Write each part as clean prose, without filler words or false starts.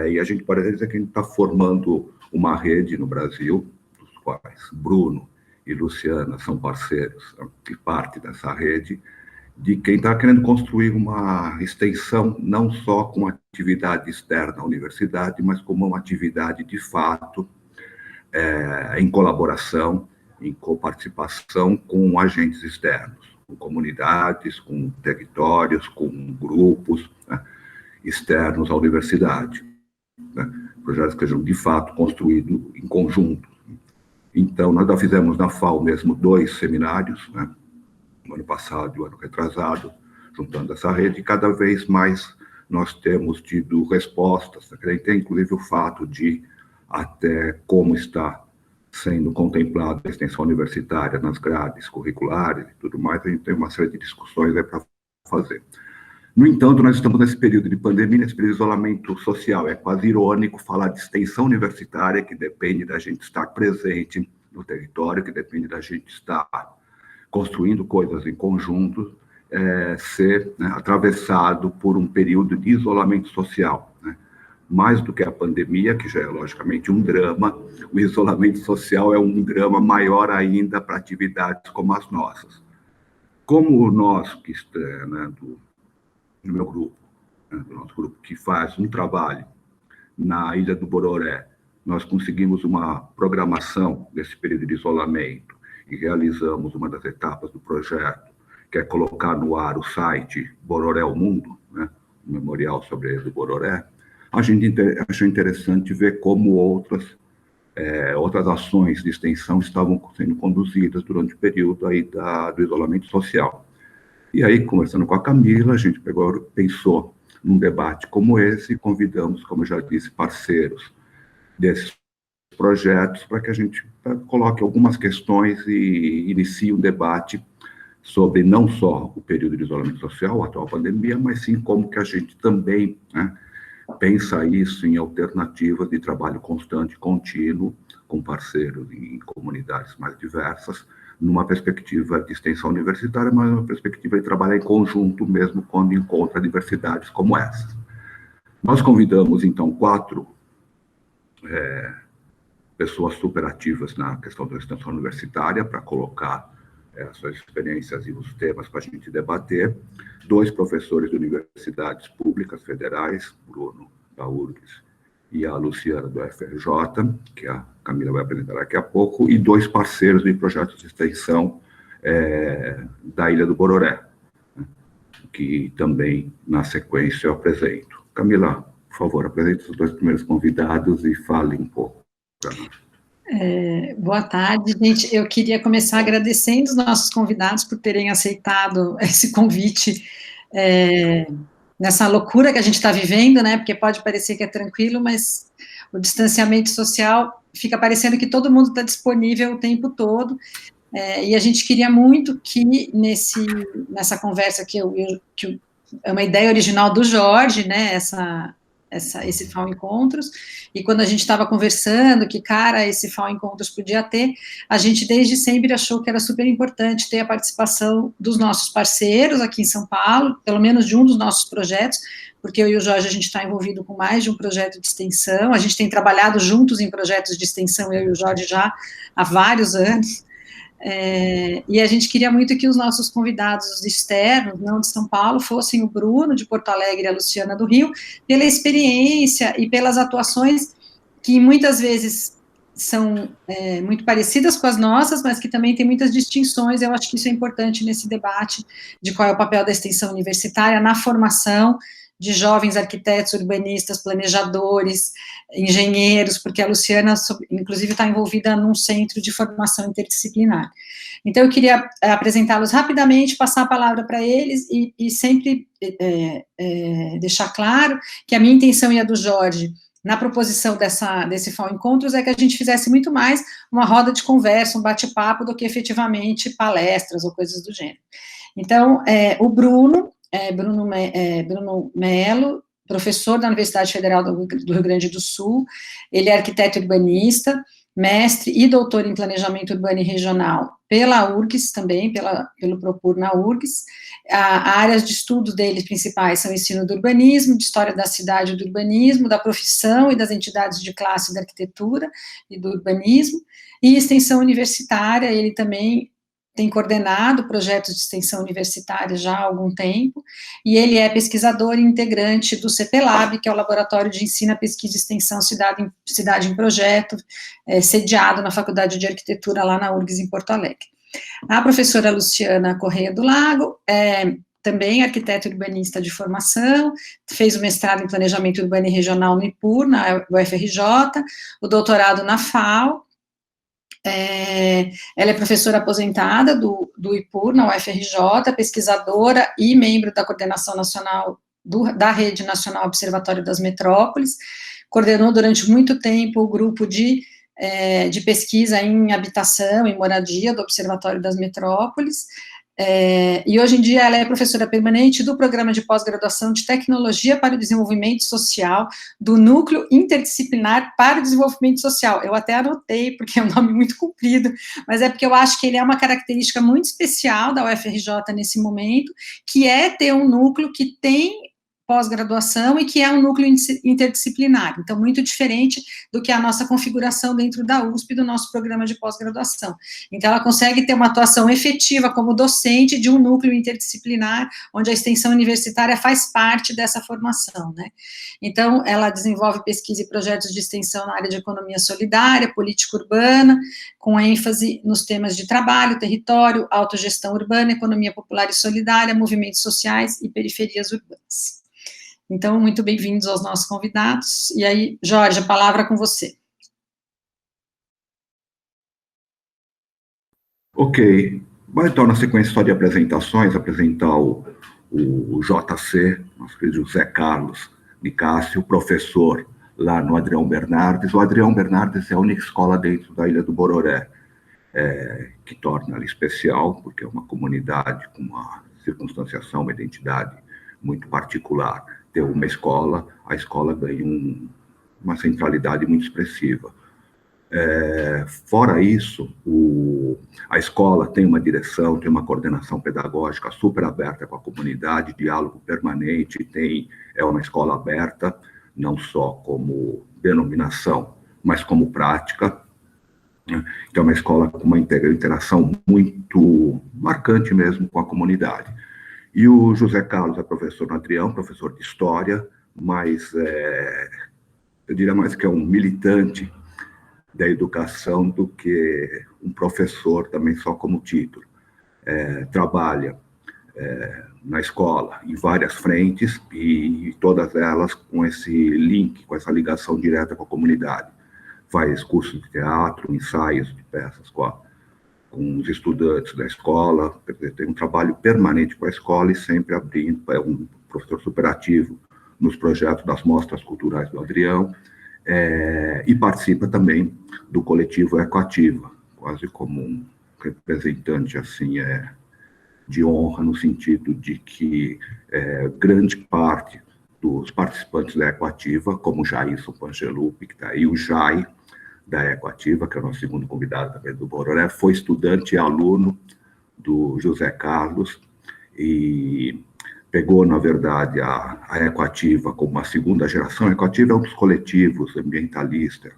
E a gente pode dizer que a gente está formando uma rede no Brasil, dos quais Bruno e Luciana são parceiros e parte dessa rede, de quem está querendo construir uma extensão não só com atividade externa à universidade, mas como uma atividade de fato em colaboração, em coparticipação com agentes externos, com comunidades, com territórios, com grupos, né, externos à universidade. Né, projetos que sejam de fato construídos em conjunto. Então, nós já fizemos na FAO mesmo 2 seminários, né, no ano passado e o ano retrasado, juntando essa rede, e cada vez mais nós temos tido respostas, né, tem inclusive o fato de até como está sendo contemplada a extensão universitária nas grades curriculares e tudo mais, a gente tem uma série de discussões aí para fazer. No entanto, nós estamos nesse período de pandemia, nesse período de isolamento social. É quase irônico falar de extensão universitária, que depende da gente estar presente no território, que depende da gente estar construindo coisas em conjunto, ser, né, atravessado por um período de isolamento social, né? Mais do que a pandemia, que já é logicamente um drama, o isolamento social é um drama maior ainda para atividades como as nossas. Como nós, que né, do meu grupo, né, do nosso grupo, que faz um trabalho na Ilha do Bororé, nós conseguimos uma programação desse período de isolamento e realizamos uma das etapas do projeto, que é colocar no ar o site Bororé ao Mundo, né, o memorial sobre a Ilha do Bororé. A gente achou interessante ver como outras ações de extensão estavam sendo conduzidas durante o período aí do isolamento social. E aí, conversando com a Camila, a gente pensou num debate como esse, e convidamos, como eu já disse, parceiros desses projetos para que a gente coloque algumas questões e inicie um debate sobre não só o período de isolamento social, a atual pandemia, mas sim como que a gente também, né, pensa isso em alternativas de trabalho constante e contínuo com parceiros em comunidades mais diversas, numa perspectiva de extensão universitária, mas numa perspectiva de trabalhar em conjunto mesmo quando encontra diversidades como essas. Nós convidamos, então, 4 pessoas superativas na questão da extensão universitária para colocar suas experiências e os temas para a gente debater. 2 professores de universidades públicas federais, Bruno da URGS e a Luciana do FRJ, que a Camila vai apresentar daqui a pouco, e 2 parceiros de projetos de extensão da Ilha do Bororé, né, que também, na sequência, eu apresento. Camila, por favor, apresente os 2 primeiros convidados e fale um pouco para nós. Boa tarde, gente. Eu queria começar agradecendo os nossos convidados por terem aceitado esse convite nessa loucura que a gente está vivendo, né? Porque pode parecer que é tranquilo, mas o distanciamento social fica parecendo que todo mundo está disponível o tempo todo. E a gente queria muito que nessa conversa que é uma ideia original do Jorge, né? Esse FAO Encontros, e quando a gente estava conversando que, cara, esse FAO Encontros podia ter, a gente desde sempre achou que era super importante ter a participação dos nossos parceiros aqui em São Paulo, pelo menos de um dos nossos projetos, porque eu e o Jorge, a gente está envolvido com mais de um projeto de extensão, a gente tem trabalhado juntos em projetos de extensão, eu e o Jorge já há vários anos, e a gente queria muito que os nossos convidados externos, não de São Paulo, fossem o Bruno, de Porto Alegre, e a Luciana, do Rio, pela experiência e pelas atuações que muitas vezes são muito parecidas com as nossas, mas que também tem muitas distinções. Eu acho que isso é importante nesse debate de qual é o papel da extensão universitária na formação de jovens arquitetos, urbanistas, planejadores, engenheiros, porque a Luciana, inclusive, está envolvida num centro de formação interdisciplinar. Então, eu queria apresentá-los rapidamente, passar a palavra para eles e sempre deixar claro que a minha intenção e a do Jorge, na proposição desse FAO Encontros, é que a gente fizesse muito mais uma roda de conversa, um bate-papo, do que efetivamente palestras ou coisas do gênero. Então, o Bruno Melo, professor da Universidade Federal do Rio Grande do Sul, ele é arquiteto urbanista, mestre e doutor em Planejamento Urbano e Regional pela URGS também, pelo Propur na URGS. Áreas de estudo deles principais são ensino do urbanismo, de história da cidade e do urbanismo, da profissão e das entidades de classe da arquitetura e do urbanismo, e extensão universitária. Ele também tem coordenado projetos de extensão universitária já há algum tempo, e ele é pesquisador e integrante do CPLab, que é o Laboratório de Ensino, Pesquisa e Extensão Cidade em Projeto, sediado na Faculdade de Arquitetura lá na URGS, em Porto Alegre. A professora Luciana Correia do Lago também arquiteta urbanista de formação, fez o mestrado em Planejamento Urbano e Regional no IPUR, na UFRJ, o doutorado na FAO. Ela é professora aposentada do IPUR, na UFRJ, pesquisadora e membro da coordenação nacional, da Rede Nacional Observatório das Metrópoles, coordenou durante muito tempo o grupo de pesquisa em habitação e moradia do Observatório das Metrópoles, e hoje em dia ela é professora permanente do Programa de Pós-Graduação de Tecnologia para o Desenvolvimento Social, do Núcleo Interdisciplinar para o Desenvolvimento Social. Eu até anotei, porque é um nome muito comprido, mas é porque eu acho que ele é uma característica muito especial da UFRJ nesse momento, que é ter um núcleo que tem pós-graduação e que é um núcleo interdisciplinar, então muito diferente do que a nossa configuração dentro da USP, do nosso programa de pós-graduação. Então ela consegue ter uma atuação efetiva como docente de um núcleo interdisciplinar, onde a extensão universitária faz parte dessa formação, né? Então ela desenvolve pesquisa e projetos de extensão na área de economia solidária, política urbana, com ênfase nos temas de trabalho, território, autogestão urbana, economia popular e solidária, movimentos sociais e periferias urbanas. Então, muito bem-vindos aos nossos convidados. E aí, Jorge, a palavra é com você. Ok. Vai, então, na sequência só de apresentações, apresentar o JC, nosso querido José Carlos Nicásio, professor lá no Adrião Bernardes. O Adrião Bernardes é a única escola dentro da Ilha do Bororé, que torna ela especial, porque é uma comunidade com uma circunstanciação, uma identidade muito particular. Ter uma escola, a escola ganha uma centralidade muito expressiva. Fora isso, a escola tem uma direção, tem uma coordenação pedagógica super aberta com a comunidade, diálogo permanente, é uma escola aberta, não só como denominação, mas como prática. Então, é uma escola com uma interação muito marcante mesmo com a comunidade. E o José Carlos é professor no Adrião, professor de História, mas eu diria mais que é um militante da educação do que um professor também só como título. Trabalha na escola em várias frentes e todas elas com esse link, com essa ligação direta com a comunidade. Faz cursos de teatro, ensaios de peças com os estudantes da escola, tem um trabalho permanente com a escola e sempre abrindo, é um professor superativo nos projetos das mostras culturais do Adrião, e participa também do coletivo Ecoativa, quase como um representante assim, de honra, no sentido de que grande parte dos participantes da Ecoativa, como o Jailson Pangelupi, que está aí, o Jai, da Ecoativa, que é o nosso segundo convidado também do Bororé, foi estudante e aluno do José Carlos e pegou, na verdade, a Ecoativa como uma segunda geração. A Ecoativa é um dos coletivos ambientalistas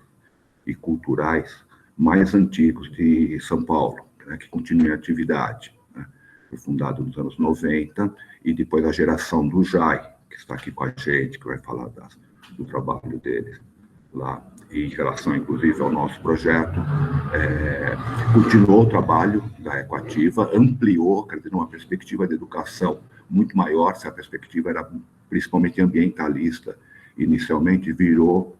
e culturais mais antigos de São Paulo, né, que continua em atividade. Né? Foi fundado nos anos 90, e depois a geração do Jai, que está aqui com a gente, que vai falar do trabalho deles lá, em relação, inclusive, ao nosso projeto, continuou o trabalho da Ecoativa, ampliou, quer dizer, numa perspectiva de educação muito maior, se a perspectiva era principalmente ambientalista, inicialmente virou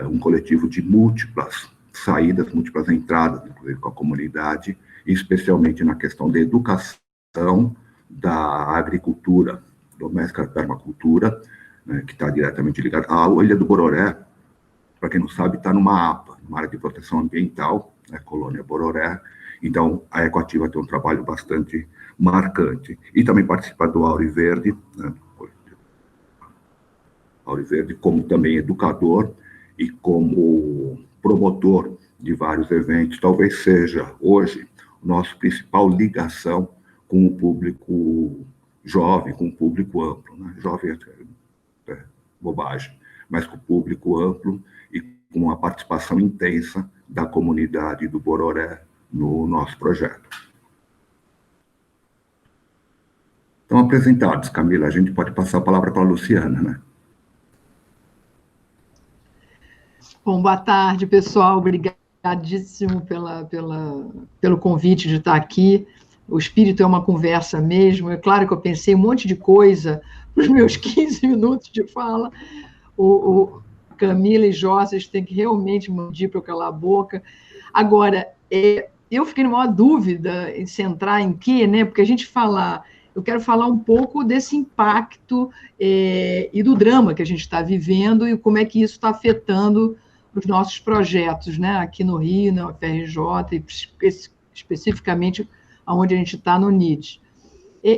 um coletivo de múltiplas saídas, múltiplas entradas, inclusive com a comunidade, especialmente na questão da educação, da agricultura doméstica, da permacultura, né, que está diretamente ligada. A Ilha do Bororé, para quem não sabe, está numa APA, uma área de proteção ambiental, né, Colônia Bororé. Então, a Ecoativa tem um trabalho bastante marcante. E também participa do Auriverde, né, Auriverde como também educador e como promotor de vários eventos, talvez seja, hoje, o nosso principal ligação com o público jovem, com o público amplo, né? Jovem é bobagem, mas com o público amplo e com a participação intensa da comunidade do Bororé no nosso projeto. Então, apresentados, Camila, a gente pode passar a palavra para a Luciana, né? Bom, boa tarde, pessoal. Obrigadíssimo pelo convite de estar aqui. O espírito é uma conversa mesmo. É claro que eu pensei um monte de coisa nos meus 15 minutos de fala. O Camila e Jó, vocês têm que realmente medir para eu calar a boca. Agora, eu fiquei numa dúvida em centrar em quê, né? Porque a gente eu quero falar um pouco desse impacto e do drama que a gente está vivendo e como é que isso está afetando os nossos projetos, né? Aqui no Rio, na UFRJ, e especificamente onde a gente está no NIDS.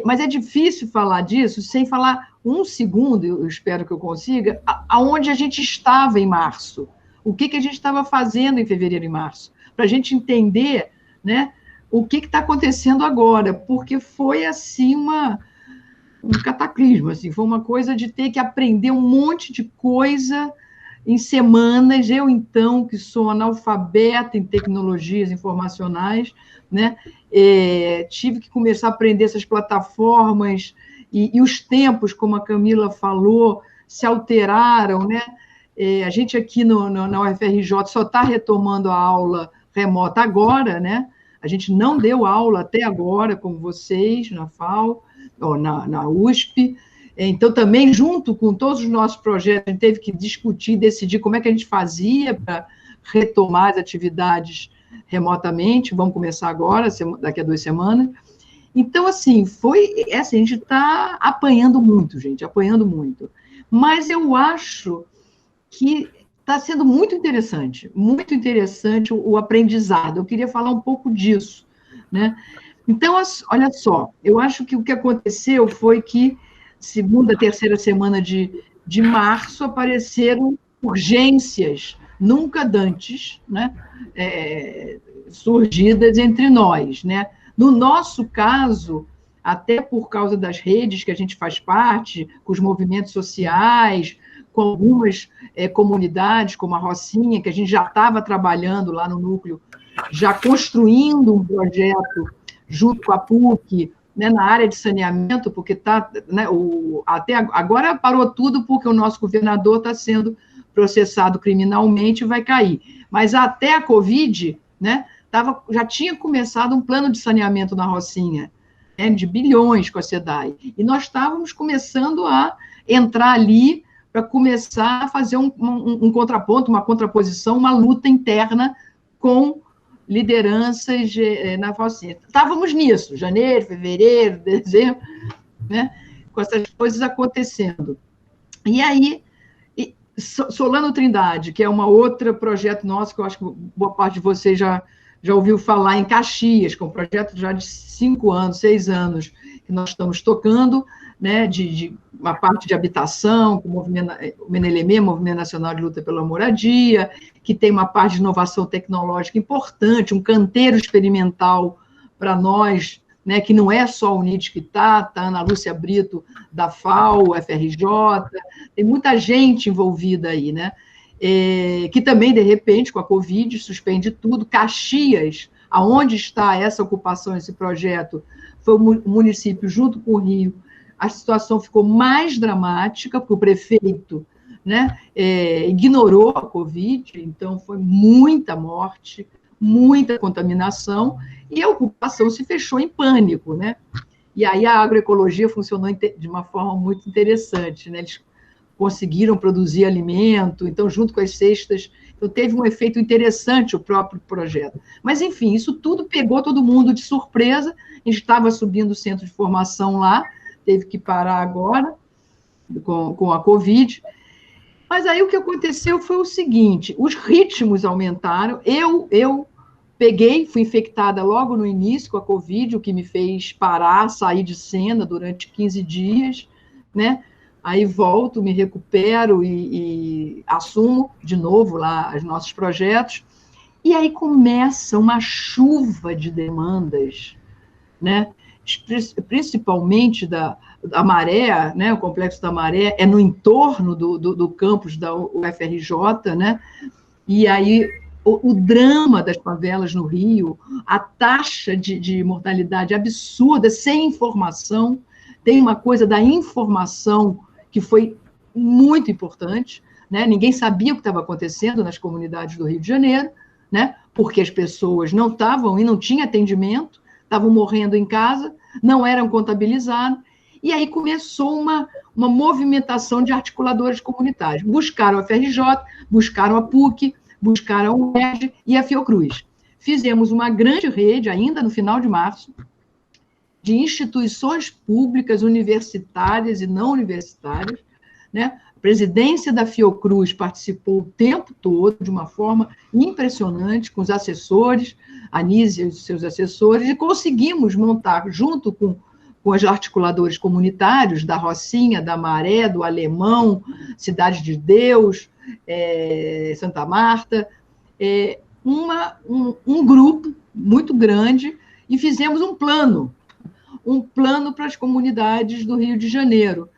Mas é difícil falar disso sem falar um segundo, eu espero que eu consiga, aonde a gente estava em março, o que a gente estava fazendo em fevereiro e março, para a gente entender, né, o que está acontecendo agora, porque foi assim um cataclismo, assim, foi uma coisa de ter que aprender um monte de coisa em semanas. Eu, então, que sou analfabeta em tecnologias informacionais, né, tive que começar a aprender essas plataformas e os tempos, como a Camila falou, se alteraram, né? A gente aqui na UFRJ só está retomando a aula remota agora, né? A gente não deu aula até agora, como vocês, na FAO, ou na USP. Então, também, junto com todos os nossos projetos, a gente teve que discutir, decidir como é que a gente fazia para retomar as atividades remotamente. Vamos começar agora, daqui a 2 semanas. Então, assim, a gente está apanhando muito, gente, apanhando muito. Mas eu acho que está sendo muito interessante o aprendizado. Eu queria falar um pouco disso, né? Então, olha só, eu acho que o que aconteceu foi que, segunda, terceira semana de março, apareceram urgências nunca dantes, né? Surgidas entre nós, né? No nosso caso, até por causa das redes que a gente faz parte, com os movimentos sociais, com algumas comunidades, como a Rocinha, que a gente já estava trabalhando lá no núcleo, já construindo um projeto junto com a PUC, né, na área de saneamento, porque está, né, até agora parou tudo porque o nosso governador está sendo processado criminalmente e vai cair. Mas até a Covid, né, já tinha começado um plano de saneamento na Rocinha, né, de bilhões com a SEDAI. E nós estávamos começando a entrar ali para começar a fazer um contraponto, uma contraposição, uma luta interna com lideranças na Rocinha. Estávamos nisso, janeiro, fevereiro, dezembro, né, com essas coisas acontecendo. E aí, Solano Trindade, que é um outro projeto nosso, que eu acho que boa parte de vocês já ouviu falar, em Caxias, que é um projeto já de 5 anos, 6 anos, que nós estamos tocando, né, de uma parte de habitação, com o MNLM, Movimento Nacional de Luta pela Moradia, que tem uma parte de inovação tecnológica importante, um canteiro experimental para nós, né, que não é só o NIDS que está a Ana Lúcia Brito, da FAO, FRJ, tem muita gente envolvida aí, né, que também, de repente, com a Covid, suspende tudo. Caxias, aonde está essa ocupação, esse projeto, foi o município, junto com o Rio, a situação ficou mais dramática, porque o prefeito, né, ignorou a Covid, então foi muita morte, muita contaminação, e a ocupação se fechou em pânico, né? E aí a agroecologia funcionou de uma forma muito interessante, né? Eles conseguiram produzir alimento, então, junto com as cestas, então teve um efeito interessante o próprio projeto. Mas, enfim, isso tudo pegou todo mundo de surpresa. A gente estava subindo o centro de formação lá, teve que parar agora, com a Covid. Mas aí o que aconteceu foi o seguinte, os ritmos aumentaram, eu fui infectada logo no início com a Covid, o que me fez parar, sair de cena durante 15 dias, né? Aí volto, me recupero e assumo de novo lá os nossos projetos. E aí começa uma chuva de demandas, né? Principalmente da Maré, né? O Complexo da Maré é no entorno do campus da UFRJ, né? E aí o drama das favelas no Rio, a taxa de mortalidade absurda, sem informação. Tem uma coisa da informação que foi muito importante, né? Ninguém sabia o que estava acontecendo nas comunidades do Rio de Janeiro, né? Porque as pessoas não estavam e não tinha atendimento, estavam morrendo em casa, não eram contabilizados, e aí começou uma movimentação de articuladores comunitários. Buscaram a FRJ, buscaram a PUC, buscaram a UERJ e a Fiocruz. Fizemos uma grande rede, ainda no final de março, de instituições públicas, universitárias e não universitárias, né? A presidência da Fiocruz participou o tempo todo, de uma forma impressionante, com os assessores, a Anísia e os seus assessores, e conseguimos montar, junto com os articuladores comunitários, da Rocinha, da Maré, do Alemão, Cidade de Deus, Santa Marta, um grupo muito grande, e fizemos um plano para as comunidades do Rio de Janeiro.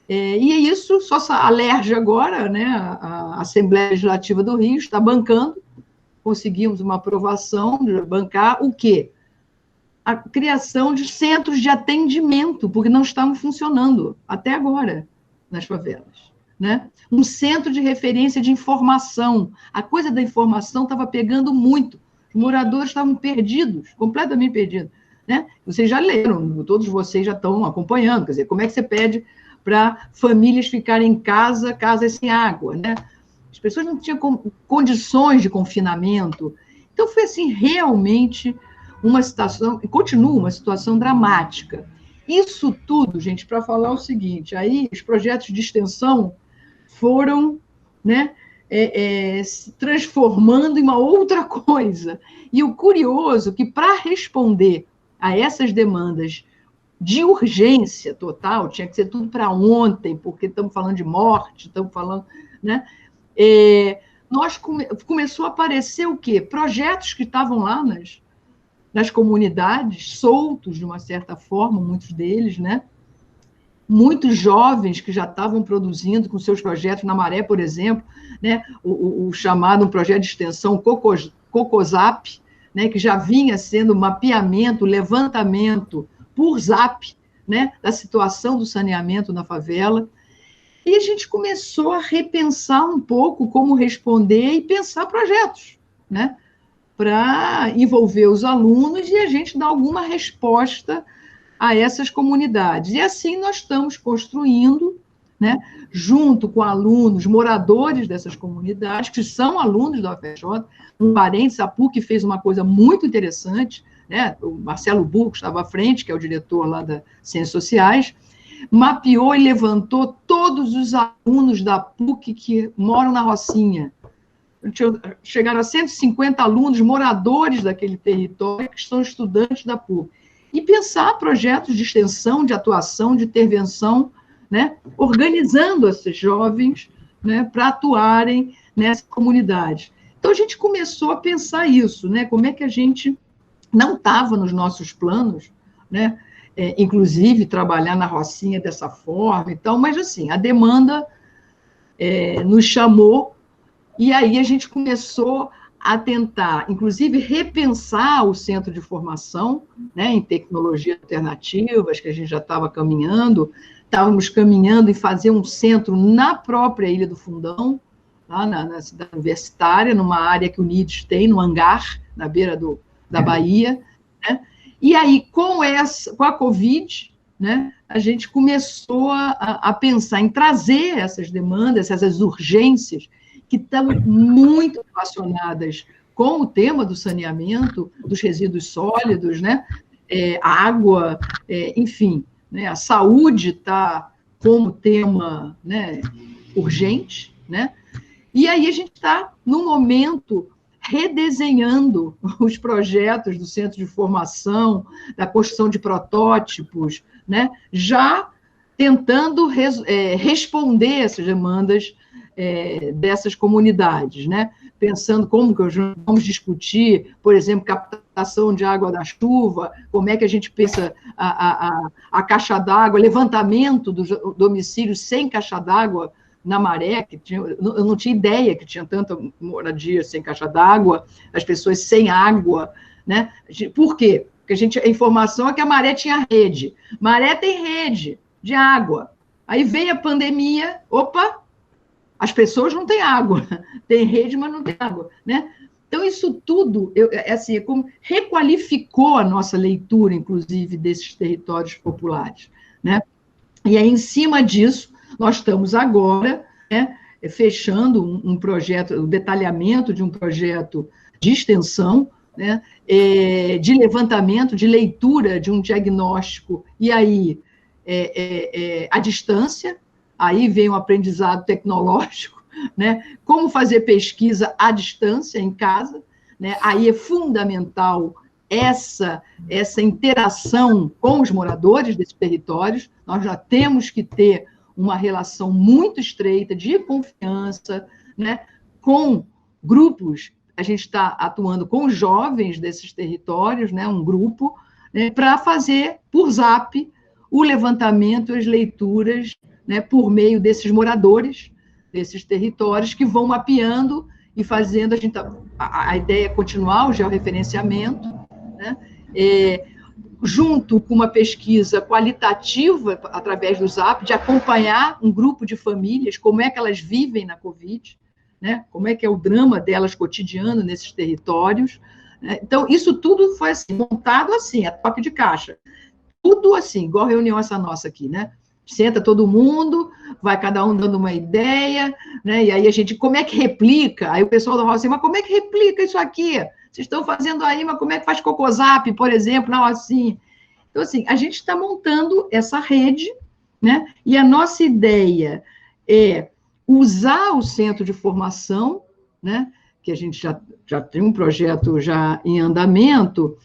E isso só a LERJ agora, né, a Assembleia Legislativa do Rio, está bancando, conseguimos uma aprovação de bancar o quê? A criação de centros de atendimento, porque não estavam funcionando até agora nas favelas, né? Um centro de referência de informação. A coisa da informação estava pegando muito. Os moradores estavam perdidos, completamente perdidos, né? Vocês já leram, todos vocês já estão acompanhando, quer dizer, como é que você pede para famílias ficarem em casa, casas sem água, né? As pessoas não tinham condições de confinamento. Então, foi assim, realmente uma situação, e continua uma situação dramática. Isso tudo, gente, para falar o seguinte, aí os projetos de extensão foram, né, se transformando em uma outra coisa. E o curioso é que, para responder a essas demandas de urgência total, tinha que ser tudo para ontem, porque estamos falando de morte, estamos falando, né? Começou a aparecer o quê? Projetos que estavam lá nas comunidades, soltos de uma certa forma, muitos deles, né? Muitos jovens que já estavam produzindo com seus projetos na Maré, por exemplo, né? O chamado um projeto de extensão Cocozap, né? Que já vinha sendo mapeamento, levantamento por zap, né? Da situação do saneamento na favela. E a gente começou a repensar um pouco como responder e pensar projetos, né? Para envolver os alunos e a gente dar alguma resposta a essas comunidades. E assim nós estamos construindo, né, junto com alunos, moradores dessas comunidades, que são alunos da UFRJ, um parênteses, a PUC fez uma coisa muito interessante, né, o Marcelo Burgo estava à frente, que é o diretor lá das Ciências Sociais, mapeou e levantou todos os alunos da PUC que moram na Rocinha. Chegaram a 150 alunos, moradores daquele território, que são estudantes da PUC. E pensar projetos de extensão, de atuação, de intervenção, né, organizando esses jovens, né, para atuarem nessa comunidade. Então, a gente começou a pensar isso, né, como é que a gente não estava nos nossos planos, né, inclusive trabalhar na Rocinha dessa forma e tal, mas, assim, a demanda nos chamou. E aí a gente começou a tentar, inclusive, repensar o centro de formação, né, em tecnologias alternativas, que a gente já estava caminhando, estávamos caminhando em fazer um centro na própria Ilha do Fundão, lá na cidade universitária, numa área que o NIDES tem, no hangar, na beira da Bahia, né? E aí, com a Covid, né, a gente começou a pensar em trazer essas demandas, essas urgências, que estão muito relacionadas com o tema do saneamento, dos resíduos sólidos, né? Água, enfim, né? A saúde está como tema, né, urgente, né? E aí a gente está, no momento, redesenhando os projetos do centro de formação, da construção de protótipos, né? Já tentando responder essas demandas dessas comunidades, né? pensando como que vamos discutir, por exemplo, captação de água da chuva, como é que a gente pensa a caixa d'água, levantamento dos domicílios sem caixa d'água na Maré, eu não tinha ideia que tinha tanta moradia sem caixa d'água, as pessoas sem água, né? Por quê? Porque a informação é que a Maré tinha rede. Maré tem rede de água. Aí veio a pandemia, opa, as pessoas não têm água. Tem rede, mas não tem água, né? Então, isso tudo, assim, como requalificou a nossa leitura, inclusive, desses territórios populares, né? E aí, em cima disso, nós estamos agora, né, fechando um projeto, o detalhamento de um projeto de extensão, né, de levantamento, de leitura de um diagnóstico, e aí à distância, aí vem o aprendizado tecnológico, né, como fazer pesquisa à distância, em casa, né, aí é fundamental essa interação com os moradores desses territórios, nós já temos que ter uma relação muito estreita de confiança, né, com grupos. A gente está atuando com os jovens desses territórios, né, um grupo, né, para fazer, por Zap, o levantamento, as leituras, né, por meio desses moradores, desses territórios, que vão mapeando e fazendo, a ideia é continuar o georreferenciamento, né, junto com uma pesquisa qualitativa, através do Zap, de acompanhar um grupo de famílias, como é que elas vivem na Covid, né? Como é que é o drama delas cotidiano nesses territórios. Né? Então, isso tudo foi assim, montado assim, a toque de caixa. Tudo assim, igual reunião essa nossa aqui, né? Senta todo mundo, vai cada um dando uma ideia, né? E aí a gente, como é que replica? Aí o pessoal da Rocinha, mas como é que replica isso aqui? Vocês estão fazendo aí, mas como é que faz Cocozap, por exemplo, na Rocinha? Então, assim, a gente está montando essa rede, né? E a nossa ideia é usar o centro de formação, né? Que a gente já tem um projeto já em andamento,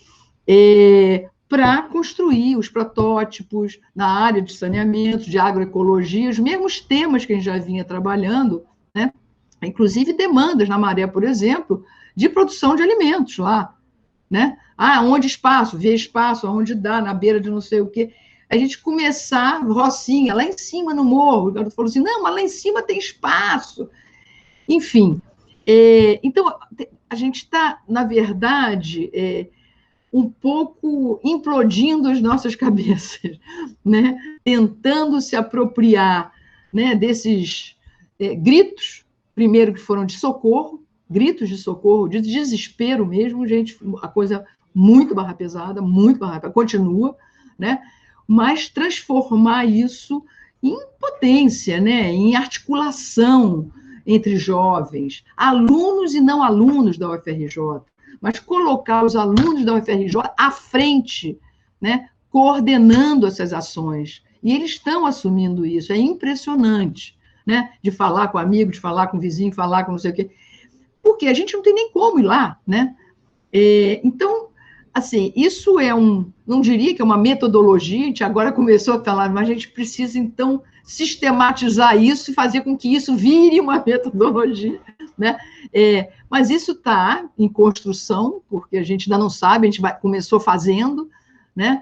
para construir os protótipos na área de saneamento, de agroecologia, os mesmos temas que a gente já vinha trabalhando, né? Inclusive demandas na Maré, por exemplo, de produção de alimentos lá, né? Onde espaço, vê espaço, onde dá, na beira de não sei o quê. A gente começar, Rocinha, lá em cima no morro, o garoto falou assim, não, mas lá em cima tem espaço. Enfim, então, a gente está, na verdade, um pouco implodindo as nossas cabeças, né? Tentando se apropriar, né, desses gritos, primeiro que foram de socorro, gritos de socorro, de desespero mesmo, gente, a coisa muito barra pesada, continua, né? Mas transformar isso em potência, né? Em articulação entre jovens, alunos e não alunos da UFRJ, mas colocar os alunos da UFRJ à frente, né? Coordenando essas ações. E eles estão assumindo isso, é impressionante, né? De falar com amigo, de falar com vizinho, falar com não sei o quê. Porque a gente não tem nem como ir lá, né? Então, assim, isso não diria que é uma metodologia, a gente agora começou a falar, mas a gente precisa, então, sistematizar isso e fazer com que isso vire uma metodologia, né? Mas isso está em construção, porque a gente ainda não sabe, a gente começou fazendo, né?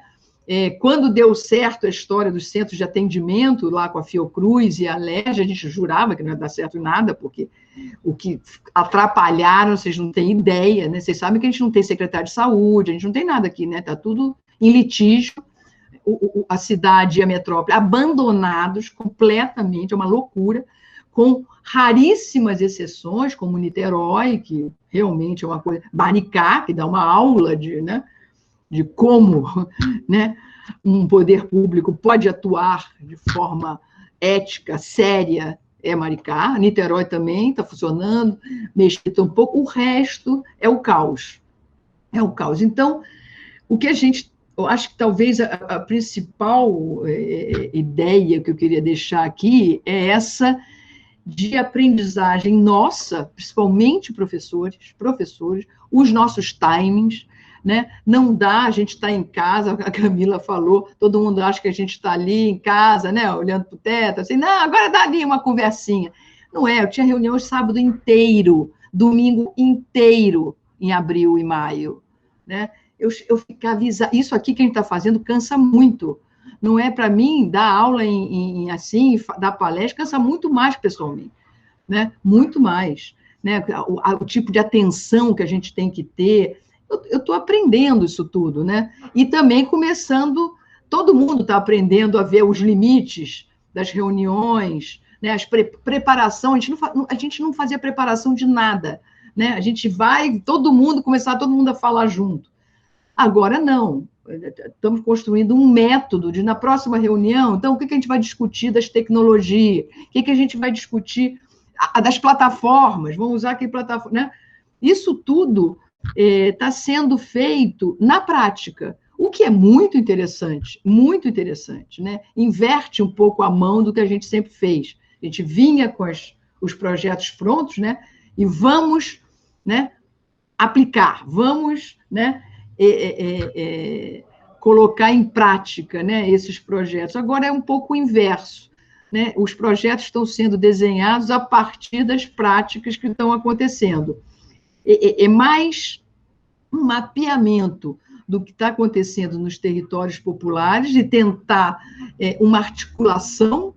Quando deu certo a história dos centros de atendimento, lá com a Fiocruz e a LERJ, a gente jurava que não ia dar certo em nada, porque o que atrapalharam, vocês não têm ideia, né? Vocês sabem que a gente não tem secretário de saúde, a gente não tem nada aqui, né? Está tudo em litígio, a cidade e a metrópole abandonados completamente, é uma loucura, com raríssimas exceções, como Niterói, que realmente é uma coisa, Maricá, que dá uma aula de como, né, um poder público pode atuar de forma ética, séria, Maricá. Niterói também está funcionando, Mesquita um pouco, o resto é o caos. É o caos. Então, eu acho que talvez a principal ideia que eu queria deixar aqui é essa de aprendizagem nossa, principalmente professores, os nossos timings, né? Não dá, a gente está em casa, a Camila falou, todo mundo acha que a gente está ali em casa, né? Olhando para o teto, assim, não, agora dá ali uma conversinha. Não é, eu tinha reunião o sábado inteiro, domingo inteiro em abril e maio, né? Eu ficava... Isso aqui que a gente está fazendo cansa muito. Não é para mim dar aula assim, dar palestra, cansa muito mais pessoalmente, né? Muito mais, né? O tipo de atenção que a gente tem que ter. Eu estou aprendendo isso tudo, né? E também começando, todo mundo está aprendendo a ver os limites das reuniões, né? Preparação, a gente não fazia preparação de nada, né? A gente vai, todo mundo a falar junto. Agora não. Estamos construindo um método de, na próxima reunião, então, o que a gente vai discutir das tecnologias? O que a gente vai discutir das plataformas? Vamos usar aqui plataforma, né? Isso tudo está sendo feito na prática, o que é muito interessante, né? Inverte um pouco a mão do que a gente sempre fez. A gente vinha com os projetos prontos, né? E vamos, né, aplicar, vamos, né, colocar em prática, né, esses projetos. Agora é um pouco o inverso, né? Os projetos estão sendo desenhados a partir das práticas que estão acontecendo. É mais um mapeamento do que está acontecendo nos territórios populares e tentar uma articulação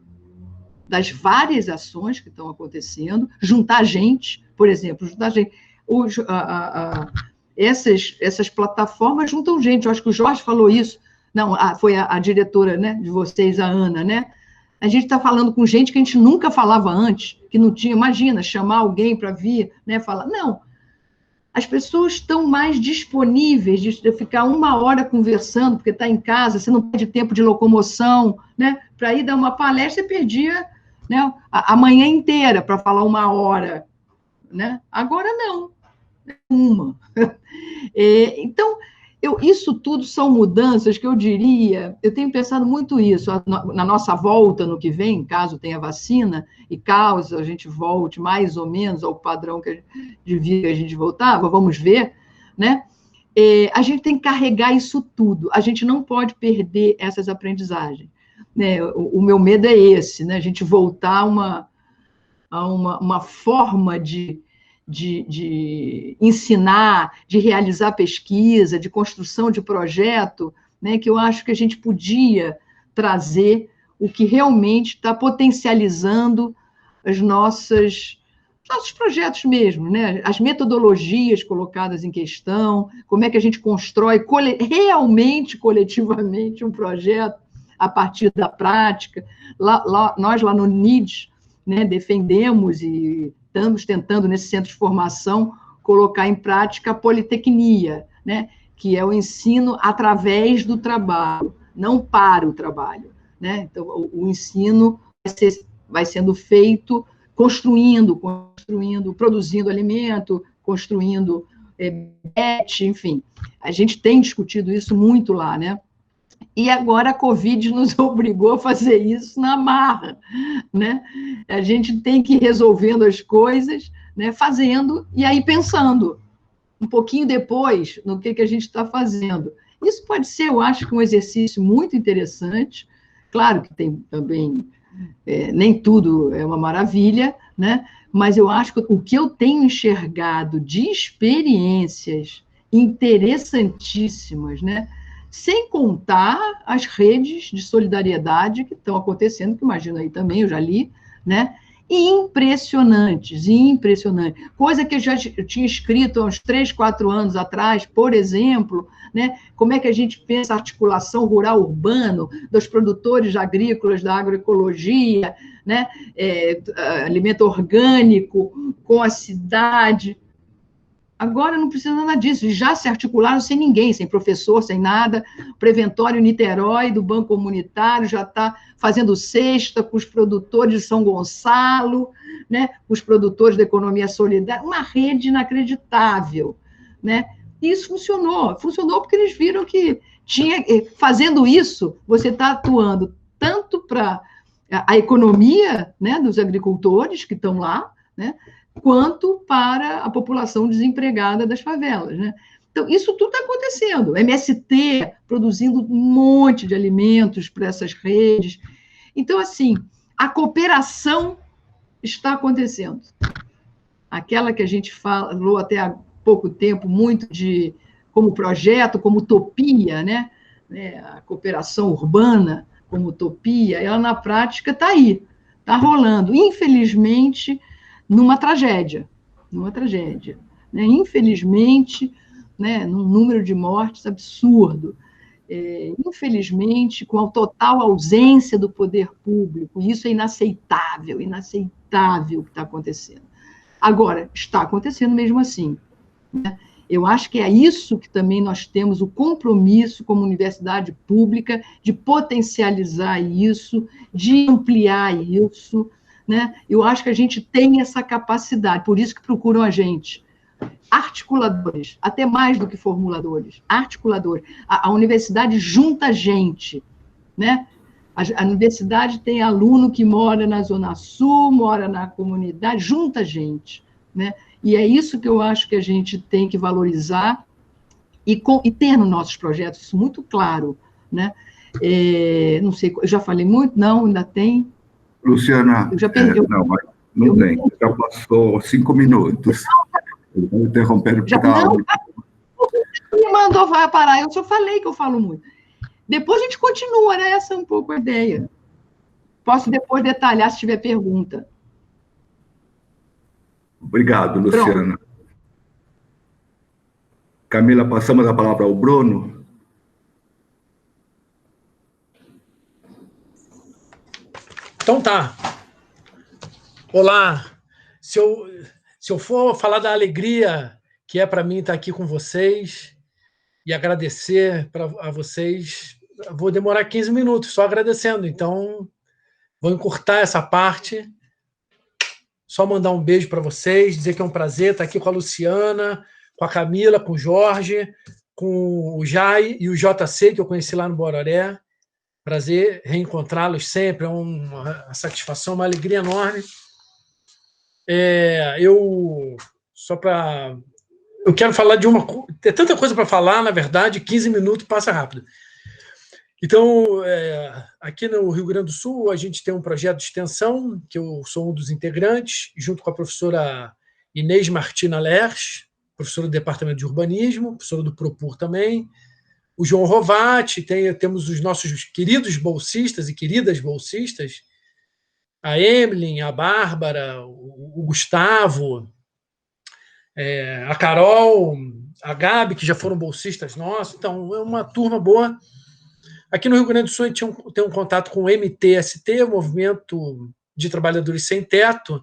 das várias ações que estão acontecendo, juntar gente, por exemplo, juntar gente. Essas plataformas juntam gente. Eu acho que o Jorge falou isso. Não, foi a diretora, né, de vocês, a Ana, né? A gente está falando com gente que a gente nunca falava antes, que não tinha. Imagina, chamar alguém para vir, né, falar. Não, as pessoas estão mais disponíveis de ficar 1 hora conversando, porque está em casa, você não perde tempo de locomoção, né? Para ir dar uma palestra, você perdia, né, a manhã inteira para falar 1 hora, né? Agora não. Uma. Então, isso tudo são mudanças que eu diria, eu tenho pensado muito isso, na nossa volta no que vem, caso tenha vacina, e caso a gente volte mais ou menos ao padrão de vida que a gente voltava, vamos ver, né? A gente tem que carregar isso tudo, a gente não pode perder essas aprendizagens, né? O meu medo é esse, né? A gente voltar a uma forma de ensinar, de realizar pesquisa, de construção de projeto, né, que eu acho que a gente podia trazer o que realmente está potencializando os nossos projetos mesmo, né? As metodologias colocadas em questão, como é que a gente constrói realmente, coletivamente, um projeto a partir da prática. Nós lá no NIDS, né, defendemos e estamos tentando, nesse centro de formação, colocar em prática a politecnia, né, que é o ensino através do trabalho, não para o trabalho, né? Então, o ensino vai sendo feito construindo, produzindo alimento, construindo enfim. A gente tem discutido isso muito lá, né? E agora a Covid nos obrigou a fazer isso na marra, né? A gente tem que ir resolvendo as coisas, né? Fazendo, e aí pensando, um pouquinho depois, no que a gente está fazendo. Isso pode ser, eu acho, que um exercício muito interessante. Claro que tem também, nem tudo é uma maravilha, né? Mas eu acho que o que eu tenho enxergado de experiências interessantíssimas, né? Sem contar as redes de solidariedade que estão acontecendo, que imagino aí também, eu já li, né? Impressionantes. Coisa que eu tinha escrito há uns 3, 4 anos atrás, por exemplo, né? Como é que a gente pensa a articulação rural-urbano dos produtores agrícolas, da agroecologia, né? Alimento orgânico com a cidade. Agora não precisa nada disso, já se articularam sem ninguém, sem professor, sem nada. O Preventório Niterói, do Banco Comunitário, já está fazendo cesta com os produtores de São Gonçalo, né? Os produtores da economia solidária, uma rede inacreditável, né? E isso funcionou porque eles viram que fazendo isso, você está atuando tanto para a economia, né, dos agricultores que estão lá, né, quanto para a população desempregada das favelas, né? Então, isso tudo está acontecendo. MST produzindo um monte de alimentos para essas redes. Então, assim, a cooperação está acontecendo. aquela que a gente falou até há pouco tempo muito de como projeto, como utopia, né? A cooperação urbana como utopia, ela na prática está aí, está rolando, infelizmente, numa tragédia, né? Infelizmente, né, num número de mortes absurdo, infelizmente, com a total ausência do poder público, e isso é inaceitável o que está acontecendo. Agora, está acontecendo mesmo assim, né? Eu acho que é isso que também nós temos o compromisso como universidade pública de potencializar isso, de ampliar isso, né? Eu acho que a gente tem essa capacidade, por isso que procuram a gente. Articuladores, até mais do que formuladores, articuladores. A universidade junta gente, né? A universidade tem aluno que mora na Zona Sul, mora na comunidade, junta gente, né? E é isso que eu acho que a gente tem que valorizar e ter nos nossos projetos isso muito claro, né? Não sei, eu já falei muito? Não, ainda tem? Luciana, eu já perdi. Não tem, já passou 5 minutos. Eu vou interromper porque Você me mandou vai parar, eu só falei que eu falo muito. Depois a gente continua, né? Essa é um pouco a ideia. Posso depois detalhar se tiver pergunta. Obrigado, Luciana. Pronto. Camila, passamos a palavra ao Bruno. Então tá. Olá. Se eu for falar da alegria que é para mim estar aqui com vocês e agradecer a vocês, vou demorar 15 minutos só agradecendo. Então, vou encurtar essa parte. Só mandar um beijo para vocês, dizer que é um prazer estar aqui com a Luciana, com a Camila, com o Jorge, com o Jai e o JC, que eu conheci lá no Bororé. Prazer reencontrá-los sempre, é uma satisfação, uma alegria enorme. Eu quero falar de uma... Tem tanta coisa para falar, na verdade, 15 minutos passa rápido. Então, aqui no Rio Grande do Sul, a gente tem um projeto de extensão, que eu sou um dos integrantes, junto com a professora Inês Martina Lerch, professora do Departamento de Urbanismo, professora do Propur também, o João Rovati, temos os nossos queridos bolsistas e queridas bolsistas, a Emily, a Bárbara, o Gustavo, a Carol, a Gabi, que já foram bolsistas nossos. Então, é uma turma boa. Aqui no Rio Grande do Sul, a gente tem um contato com o MTST, o Movimento de Trabalhadores Sem Teto,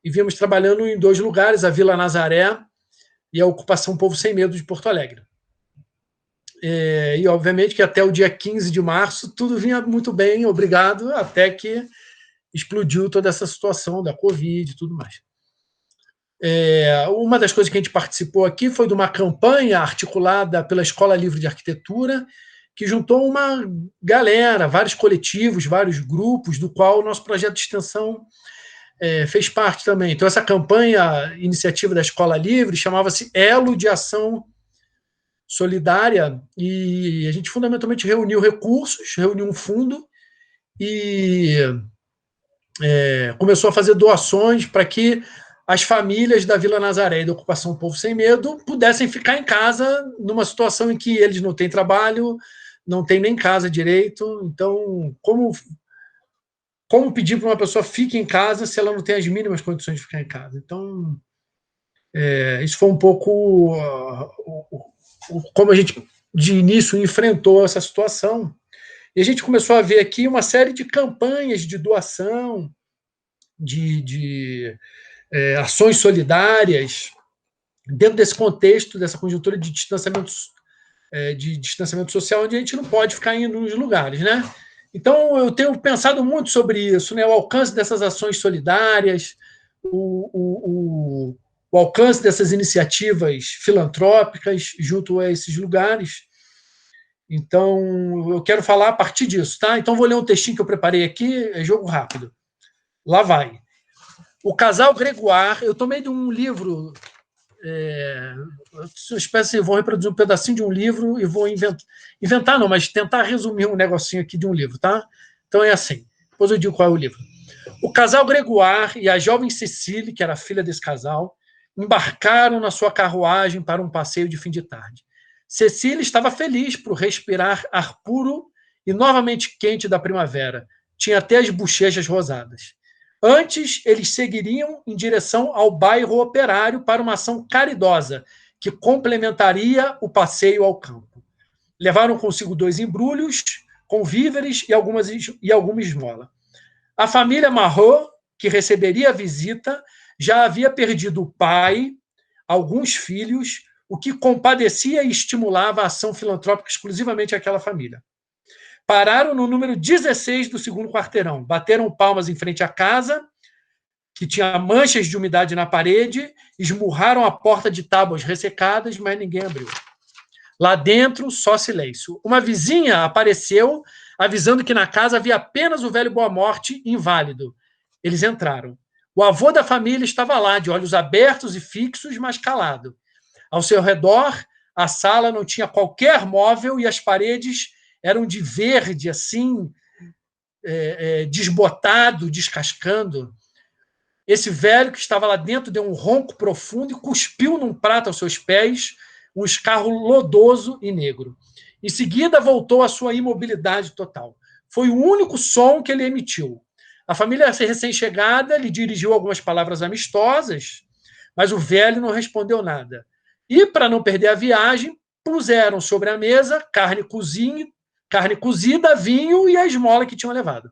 e viemos trabalhando em 2 lugares, a Vila Nazaré e a Ocupação Povo Sem Medo de Porto Alegre. E, obviamente, que até o dia 15 de março tudo vinha muito bem, obrigado, até que explodiu toda essa situação da Covid e tudo mais. Uma das coisas que a gente participou aqui foi de uma campanha articulada pela Escola Livre de Arquitetura, que juntou uma galera, vários coletivos, vários grupos, do qual o nosso projeto de extensão fez parte também. Então, essa campanha, iniciativa da Escola Livre, chamava-se Elo de Ação Solidária, e a gente fundamentalmente reuniu recursos, reuniu um fundo e começou a fazer doações para que as famílias da Vila Nazaré e da Ocupação Povo Sem Medo pudessem ficar em casa numa situação em que eles não têm trabalho, não têm nem casa direito. Então, como pedir para uma pessoa fique em casa se ela não tem as mínimas condições de ficar em casa? Então, isso foi um pouco como a gente, de início, enfrentou essa situação. E a gente começou a ver aqui uma série de campanhas de doação, de ações solidárias, dentro desse contexto, dessa conjuntura de distanciamento social, onde a gente não pode ficar indo nos lugares, né? Então, eu tenho pensado muito sobre isso, né? O alcance dessas ações solidárias, o alcance dessas iniciativas filantrópicas junto a esses lugares. Então, eu quero falar a partir disso, tá? Então, vou ler um textinho que eu preparei aqui, é jogo rápido. Lá vai. O Casal Gregoire, eu tomei de um livro, vou reproduzir um pedacinho de um livro e vou inventar não, mas tentar resumir um negocinho aqui de um livro, tá? Então é assim, depois eu digo qual é o livro. O Casal Gregoire e a jovem Cecília, que era a filha desse casal, embarcaram na sua carruagem para um passeio de fim de tarde. Cecília estava feliz por respirar ar puro e novamente quente da primavera. Tinha até as bochechas rosadas. Antes, eles seguiriam em direção ao bairro Operário para uma ação caridosa, que complementaria o passeio ao campo. Levaram consigo 2 embrulhos com víveres e alguma esmola. A família Marot, que receberia a visita, já havia perdido o pai, alguns filhos, o que compadecia e estimulava a ação filantrópica exclusivamente àquela família. Pararam no número 16 do 2º quarteirão, bateram palmas em frente à casa, que tinha manchas de umidade na parede, esmurraram a porta de tábuas ressecadas, mas ninguém abriu. Lá dentro, só silêncio. Uma vizinha apareceu, avisando que na casa havia apenas o velho Boa Morte, inválido. Eles entraram. O avô da família estava lá, de olhos abertos e fixos, mas calado. Ao seu redor, a sala não tinha qualquer móvel e as paredes eram de verde, assim, desbotado, descascando. Esse velho que estava lá dentro deu um ronco profundo e cuspiu num prato aos seus pés um escarro lodoso e negro. Em seguida, voltou à sua imobilidade total. Foi o único som que ele emitiu. A família recém-chegada lhe dirigiu algumas palavras amistosas, mas o velho não respondeu nada. E, para não perder a viagem, puseram sobre a mesa carne cozida, vinho e a esmola que tinham levado.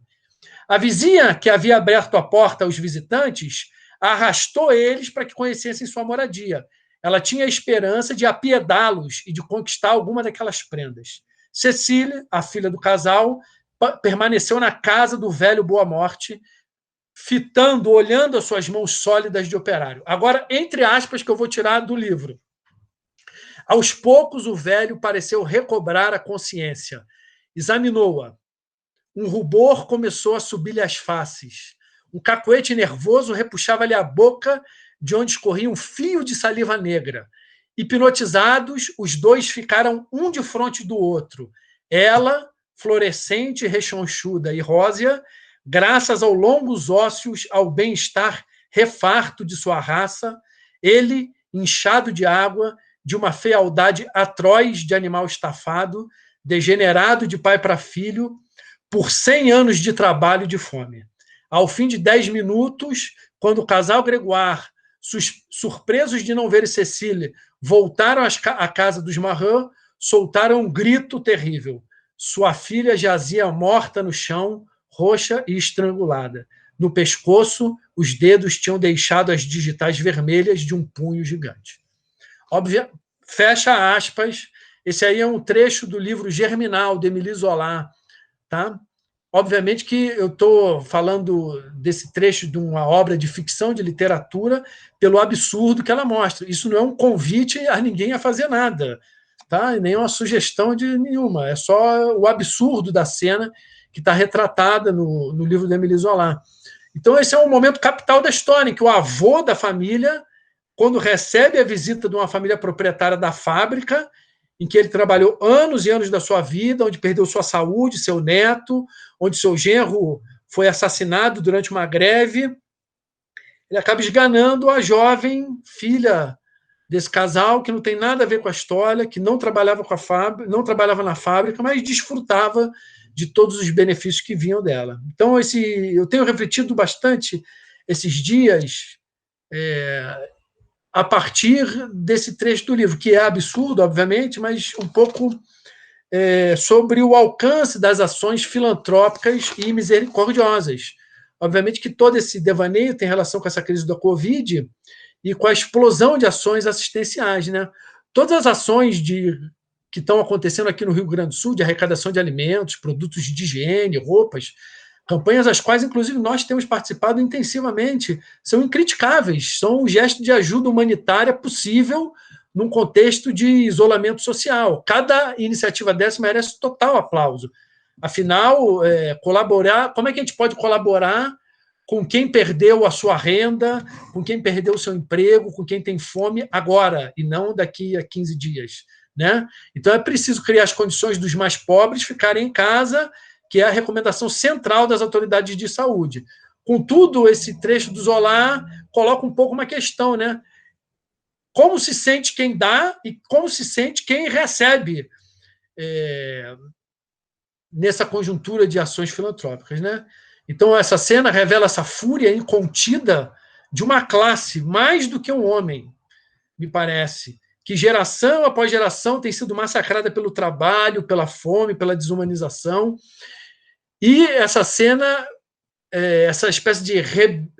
A vizinha, que havia aberto a porta aos visitantes, arrastou eles para que conhecessem sua moradia. Ela tinha a esperança de apiedá-los e de conquistar alguma daquelas prendas. Cecília, a filha do casal, permaneceu na casa do velho Boa Morte, fitando, olhando as suas mãos sólidas de operário. Agora, entre aspas, que eu vou tirar do livro. Aos poucos, o velho pareceu recobrar a consciência. Examinou-a. Um rubor começou a subir-lhe as faces. Um cacoete nervoso repuxava-lhe a boca, de onde escorria um fio de saliva negra. Hipnotizados, os dois ficaram um de frente do outro. Ela, florescente, rechonchuda e rósea, graças aos longos ósseos, ao bem-estar refarto de sua raça, ele, inchado de água, de uma fealdade atroz de animal estafado, degenerado de pai para filho, por 100 anos de trabalho e de fome. Ao fim de 10 minutos, quando o casal Gregoire, surpresos de não ver Cecília, voltaram à casa dos Marot, soltaram um grito terrível. Sua filha jazia morta no chão, roxa e estrangulada. No pescoço, os dedos tinham deixado as digitais vermelhas de um punho gigante. Óbvio, fecha aspas. Esse aí é um trecho do livro Germinal, de Émilie Zola. Tá? Obviamente que eu estou falando desse trecho de uma obra de ficção, de literatura, pelo absurdo que ela mostra. Isso não é um convite a ninguém a fazer nada, tá? E nem uma sugestão de nenhuma. É só o absurdo da cena que está retratada no livro de Émilie Zola. Então, esse é um momento capital da história, em que o avô da família, quando recebe a visita de uma família proprietária da fábrica, em que ele trabalhou anos e anos da sua vida, onde perdeu sua saúde, seu neto, onde seu genro foi assassinado durante uma greve, ele acaba esganando a jovem filha desse casal, que não tem nada a ver com a história, que não trabalhava não trabalhava na fábrica, mas desfrutava de todos os benefícios que vinham dela. Então, eu tenho refletido bastante esses dias a partir desse trecho do livro, que é absurdo, obviamente, mas um pouco sobre o alcance das ações filantrópicas e misericordiosas. Obviamente que todo esse devaneio tem relação com essa crise da Covid e com a explosão de ações assistenciais, né? Todas as ações que estão acontecendo aqui no Rio Grande do Sul, de arrecadação de alimentos, produtos de higiene, roupas, campanhas às quais, inclusive, nós temos participado intensivamente, são incriticáveis, são um gesto de ajuda humanitária possível num contexto de isolamento social. Cada iniciativa dessa merece total aplauso. Afinal, colaborar, como é que a gente pode colaborar com quem perdeu a sua renda, com quem perdeu o seu emprego, com quem tem fome agora, e não daqui a 15 dias, né? Então, é preciso criar as condições dos mais pobres ficarem em casa, que é a recomendação central das autoridades de saúde. Contudo, esse trecho do Zola coloca um pouco uma questão, né? como se sente quem dá e como se sente quem recebe nessa conjuntura de ações filantrópicas, né? Então, essa cena revela essa fúria incontida de uma classe, mais do que um homem, me parece, que geração após geração tem sido massacrada pelo trabalho, pela fome, pela desumanização. E essa cena, essa espécie de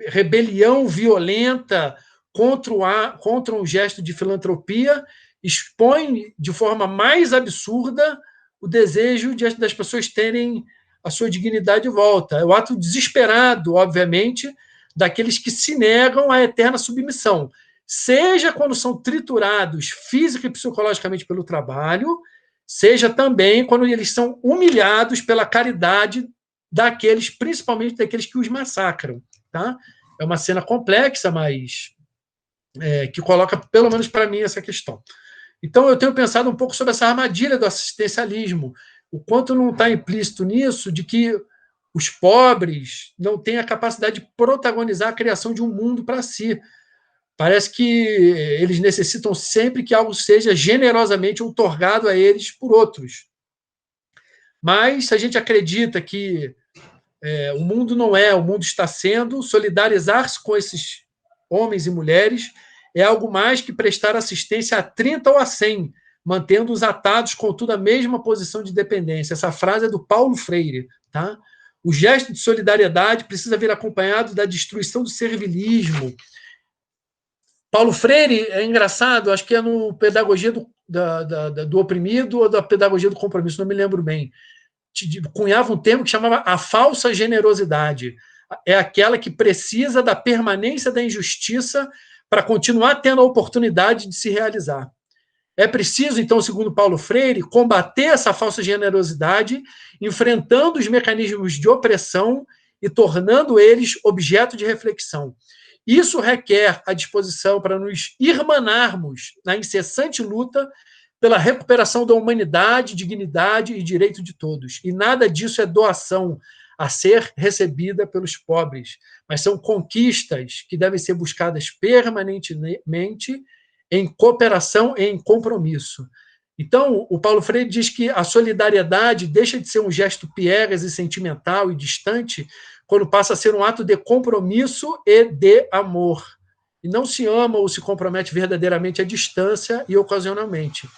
rebelião violenta contra um gesto de filantropia, expõe de forma mais absurda o desejo das pessoas terem a sua dignidade de volta. É o ato desesperado, obviamente, daqueles que se negam à eterna submissão, seja quando são triturados física e psicologicamente pelo trabalho, seja também quando eles são humilhados pela caridade daqueles, principalmente daqueles que os massacram. Tá? É uma cena complexa, mas que coloca, pelo menos para mim, essa questão. Então, eu tenho pensado um pouco sobre essa armadilha do assistencialismo, o quanto não está implícito nisso de que os pobres não têm a capacidade de protagonizar a criação de um mundo para si. Parece que eles necessitam sempre que algo seja generosamente outorgado a eles por outros. Mas, se a gente acredita que o mundo não é, o mundo está sendo, solidarizar-se com esses homens e mulheres é algo mais que prestar assistência a 30 ou a 100, mantendo-os atados, contudo, a mesma posição de dependência. Essa frase é do Paulo Freire. Tá? O gesto de solidariedade precisa vir acompanhado da destruição do servilismo. Paulo Freire, é engraçado, acho que é no Pedagogia do Oprimido ou da Pedagogia do Compromisso, não me lembro bem, cunhava um termo que chamava a falsa generosidade. É aquela que precisa da permanência da injustiça para continuar tendo a oportunidade de se realizar. É preciso, então, segundo Paulo Freire, combater essa falsa generosidade, enfrentando os mecanismos de opressão e tornando eles objeto de reflexão. Isso requer a disposição para nos irmanarmos na incessante luta pela recuperação da humanidade, dignidade e direito de todos. E nada disso é doação a ser recebida pelos pobres, mas são conquistas que devem ser buscadas permanentemente em cooperação e em compromisso. Então, o Paulo Freire diz que a solidariedade deixa de ser um gesto piegas e sentimental e distante quando passa a ser um ato de compromisso e de amor. E não se ama ou se compromete verdadeiramente à distância e ocasionalmente.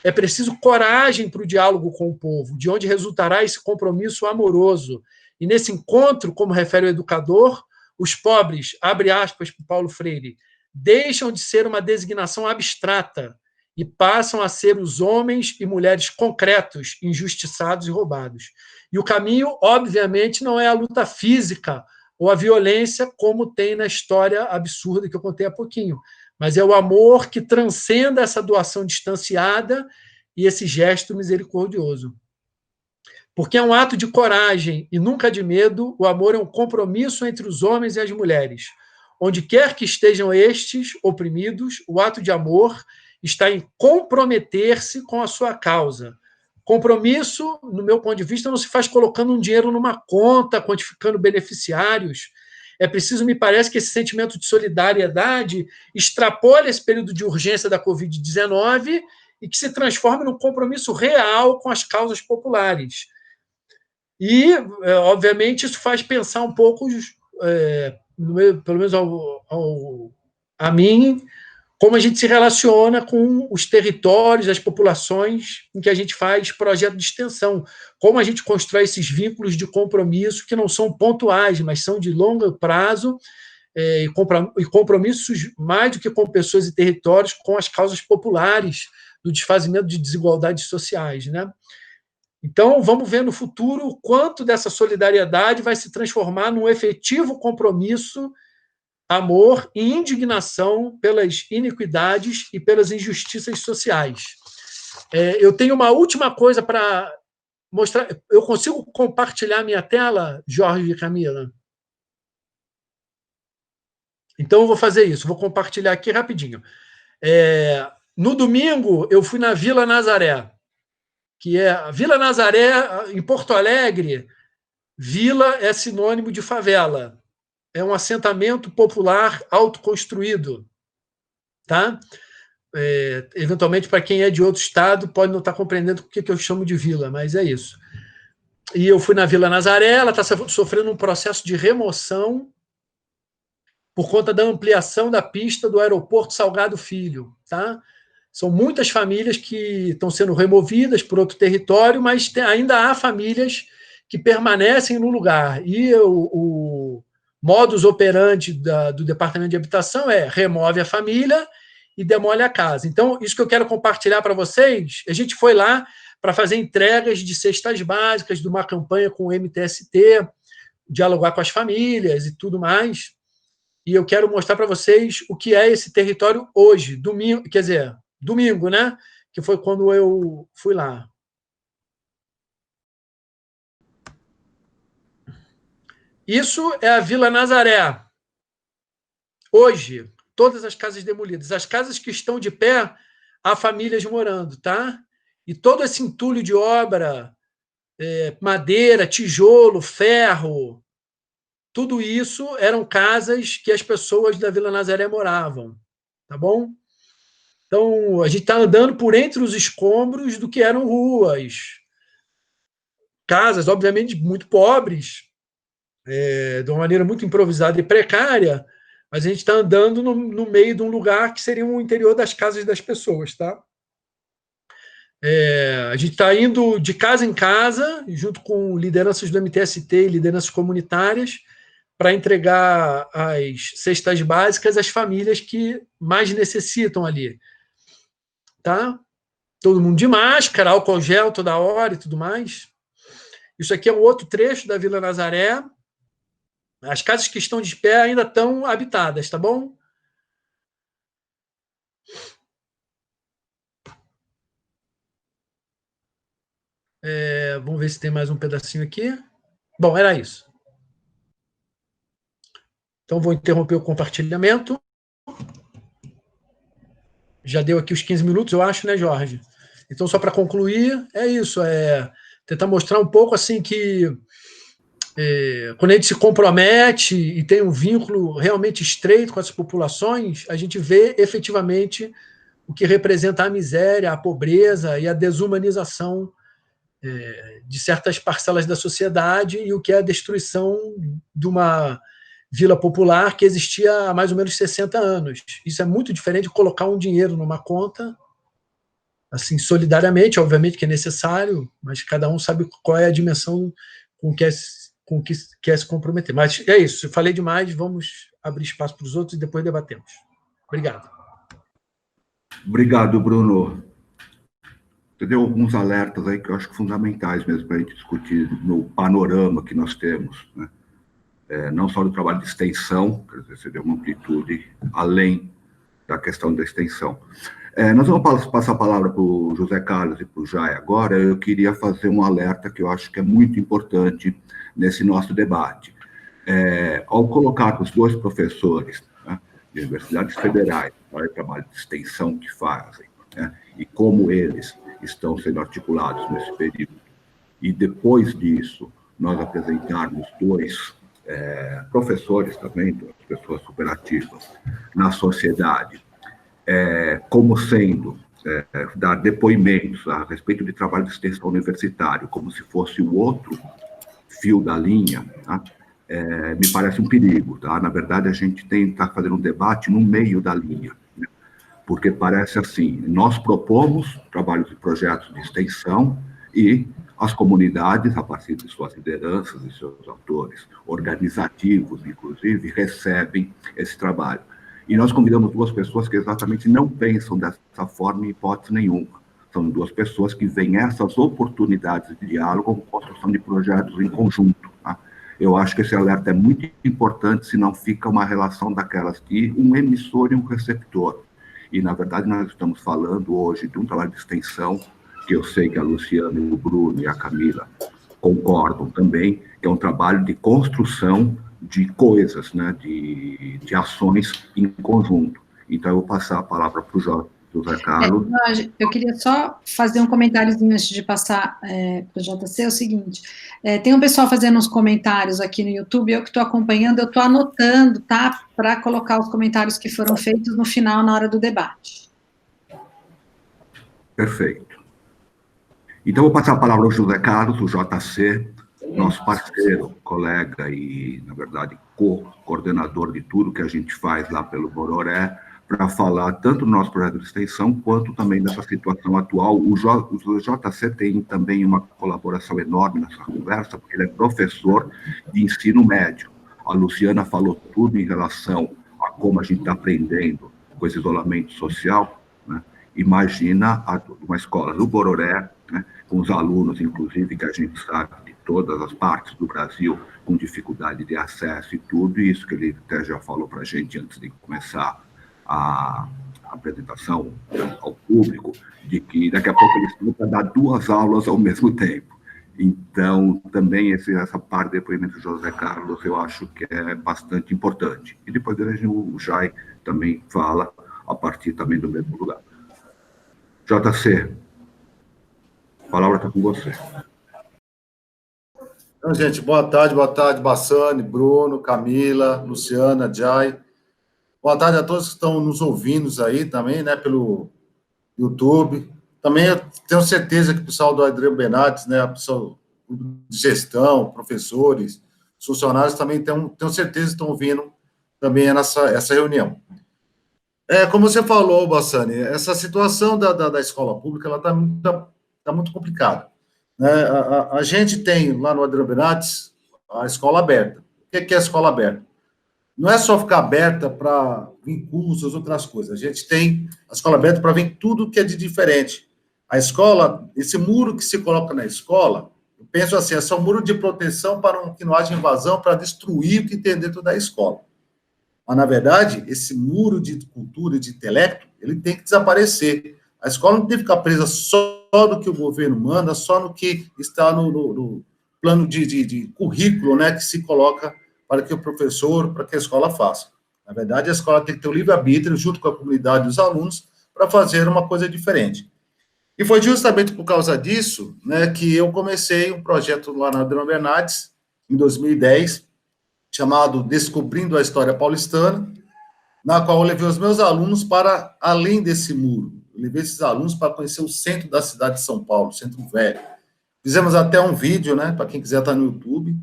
É preciso coragem para o diálogo com o povo, de onde resultará esse compromisso amoroso. E nesse encontro, como refere o educador, os pobres, abre aspas para Paulo Freire, deixam de ser uma designação abstrata e passam a ser os homens e mulheres concretos, injustiçados e roubados. E o caminho, obviamente, não é a luta física ou a violência, como tem na história absurda que eu contei há pouquinho, mas é o amor que transcenda essa doação distanciada e esse gesto misericordioso. Porque é um ato de coragem e nunca de medo, o amor é um compromisso entre os homens e as mulheres. Onde quer que estejam estes oprimidos, o ato de amor está em comprometer-se com a sua causa. Compromisso, no meu ponto de vista, não se faz colocando um dinheiro numa conta, quantificando beneficiários. É preciso, me parece, que esse sentimento de solidariedade extrapole esse período de urgência da Covid-19 e que se transforme num compromisso real com as causas populares. E, obviamente, isso faz pensar um pouco, pelo menos a mim, como a gente se relaciona com os territórios, as populações em que a gente faz projeto de extensão, como a gente constrói esses vínculos de compromisso que não são pontuais, mas são de longo prazo, e compromissos mais do que com pessoas e territórios, com as causas populares do desfazimento de desigualdades sociais, né? Então, vamos ver no futuro o quanto dessa solidariedade vai se transformar num efetivo compromisso, amor e indignação pelas iniquidades e pelas injustiças sociais. Eu tenho uma última coisa para mostrar. Eu consigo compartilhar minha tela, Jorge e Camila? Então, eu vou fazer isso. Vou compartilhar aqui rapidinho. No domingo, eu fui na Vila Nazaré, que é a Vila Nazaré, em Porto Alegre. Vila é sinônimo de favela. É um assentamento popular autoconstruído. Tá? eventualmente, para quem é de outro estado, pode não estar compreendendo o que eu chamo de vila, mas é isso. E eu fui na Vila Nazaré, ela está sofrendo um processo de remoção por conta da ampliação da pista do aeroporto Salgado Filho. Tá? São muitas famílias que estão sendo removidas por outro território, mas ainda há famílias que permanecem no lugar. E o modus operandi do Departamento de Habitação é remove a família e demole a casa. Então, isso que eu quero compartilhar para vocês, a gente foi lá para fazer entregas de cestas básicas, de uma campanha com o MTST, dialogar com as famílias e tudo mais. E eu quero mostrar para vocês o que é esse território hoje, domingo, né? Que foi quando eu fui lá. Isso é a Vila Nazaré. Hoje, todas as casas demolidas. As casas que estão de pé, há famílias morando, tá? E todo esse entulho de obra, madeira, tijolo, ferro, tudo isso eram casas que as pessoas da Vila Nazaré moravam, tá bom? Então, a gente está andando por entre os escombros do que eram ruas. Casas, obviamente, muito pobres, de uma maneira muito improvisada e precária, mas a gente está andando no meio de um lugar que seria o interior das casas das pessoas, tá? A gente está indo de casa em casa, junto com lideranças do MTST e lideranças comunitárias, para entregar as cestas básicas às famílias que mais necessitam ali. Tá? Todo mundo de máscara, álcool gel toda hora e tudo mais. Isso aqui é um outro trecho da Vila Nazaré. As casas que estão de pé ainda estão habitadas, tá bom? Vamos ver se tem mais um pedacinho aqui. Bom, era isso. Então, vou interromper o compartilhamento. Já deu aqui os 15 minutos, eu acho, né, Jorge? Então, só para concluir, é isso. Tentar mostrar um pouco assim que quando a gente se compromete e tem um vínculo realmente estreito com as populações, a gente vê efetivamente o que representa a miséria, a pobreza e a desumanização de certas parcelas da sociedade e o que é a destruição de uma vila popular que existia há mais ou menos 60 anos. Isso é muito diferente de colocar um dinheiro numa conta, assim, solidariamente, obviamente que é necessário, mas cada um sabe qual é a dimensão com que quer se comprometer. Mas é isso, eu falei demais, vamos abrir espaço para os outros e depois debatemos. Obrigado. Obrigado, Bruno. Você deu alguns alertas aí que eu acho fundamentais mesmo para a gente discutir no panorama que nós temos, né? Não só do trabalho de extensão, quer dizer, você deu uma amplitude além da questão da extensão. Nós vamos passar a palavra para o José Carlos e para o Jai agora. Eu queria fazer um alerta que eu acho que é muito importante nesse nosso debate. Ao colocar os dois professores, né, de universidades federais para o trabalho de extensão que fazem, né, e como eles estão sendo articulados nesse período, e depois disso nós apresentarmos dois professores também, duas pessoas superativas na sociedade, como sendo, dar depoimentos a respeito de trabalho de extensão universitário, como se fosse o outro fio da linha, tá? Me parece um perigo. Tá? Na verdade, a gente tem que estar fazendo um debate no meio da linha, né? Porque parece assim, nós propomos trabalhos e projetos de extensão e as comunidades, a partir de suas lideranças e seus autores organizativos, inclusive, recebem esse trabalho. E nós convidamos duas pessoas que exatamente não pensam dessa forma em hipótese nenhuma. São duas pessoas que veem essas oportunidades de diálogo com construção de projetos em conjunto. Tá? Eu acho que esse alerta é muito importante, senão fica uma relação daquelas de um emissor e um receptor. E, na verdade, nós estamos falando hoje de um trabalho de extensão, que eu sei que a Luciana, o Bruno e a Camila concordam também, que é um trabalho de construção de coisas, né, de ações em conjunto. Então, eu vou passar a palavra para o José Carlos. Eu queria só fazer um comentáriozinho antes de passar para o JC, é o seguinte, tem um pessoal fazendo uns comentários aqui no YouTube, eu que estou acompanhando, eu estou anotando, tá, para colocar os comentários que foram feitos no final, na hora do debate. Perfeito. Então, vou passar a palavra ao José Carlos, o JC, nosso parceiro, colega e, na verdade, coordenador de tudo que a gente faz lá pelo Bororé, para falar tanto do nosso projeto de extensão, quanto também dessa situação atual. O JC tem também uma colaboração enorme nessa conversa, porque ele é professor de ensino médio. A Luciana falou tudo em relação a como a gente está aprendendo com esse isolamento social, né? Imagina uma escola do Bororé, né, com os alunos, inclusive, que a gente sabe de todas as partes do Brasil, com dificuldade de acesso e tudo, e isso que ele até já falou para a gente antes de começar a apresentação ao público, de que daqui a pouco eles vão dar 2 aulas ao mesmo tempo. Então, também essa parte do depoimento do José Carlos, eu acho que é bastante importante. E depois o Jai também fala, a partir também do mesmo lugar. JC, a palavra está com você. Então, gente, boa tarde, Bassani, Bruno, Camila, Luciana, Jai. Boa tarde a todos que estão nos ouvindo aí também, né, pelo YouTube. Também eu tenho certeza que o pessoal do Adriano Bernardes, né, o pessoal de gestão, professores, funcionários também tenho certeza que estão ouvindo também essa reunião. Como você falou, Bassani, essa situação da escola pública ela está muito complicada. Né? A gente tem lá no Adriano Bernardes a escola aberta. O que é a escola aberta? Não é só ficar aberta para vir cursos, outras coisas. A gente tem a escola aberta para vir tudo que é de diferente. A escola, esse muro que se coloca na escola, eu penso assim, é só um muro de proteção para que não haja invasão, para destruir o que tem dentro da escola. Mas, na verdade, esse muro de cultura e de intelecto, ele tem que desaparecer. A escola não tem que ficar presa só no que o governo manda, só no que está no plano de currículo, né, que se coloca para que o professor, para que a escola faça. Na verdade, a escola tem que ter o livre-arbítrio, junto com a comunidade e os alunos, para fazer uma coisa diferente. E foi justamente por causa disso, né, que eu comecei um projeto lá na Adriano Bernardes, em 2010, chamado Descobrindo a História Paulistana, na qual eu levei os meus alunos para além desse muro. Eu levei esses alunos para conhecer o centro da cidade de São Paulo, o Centro Velho. Fizemos até um vídeo, né, para quem quiser estar no YouTube,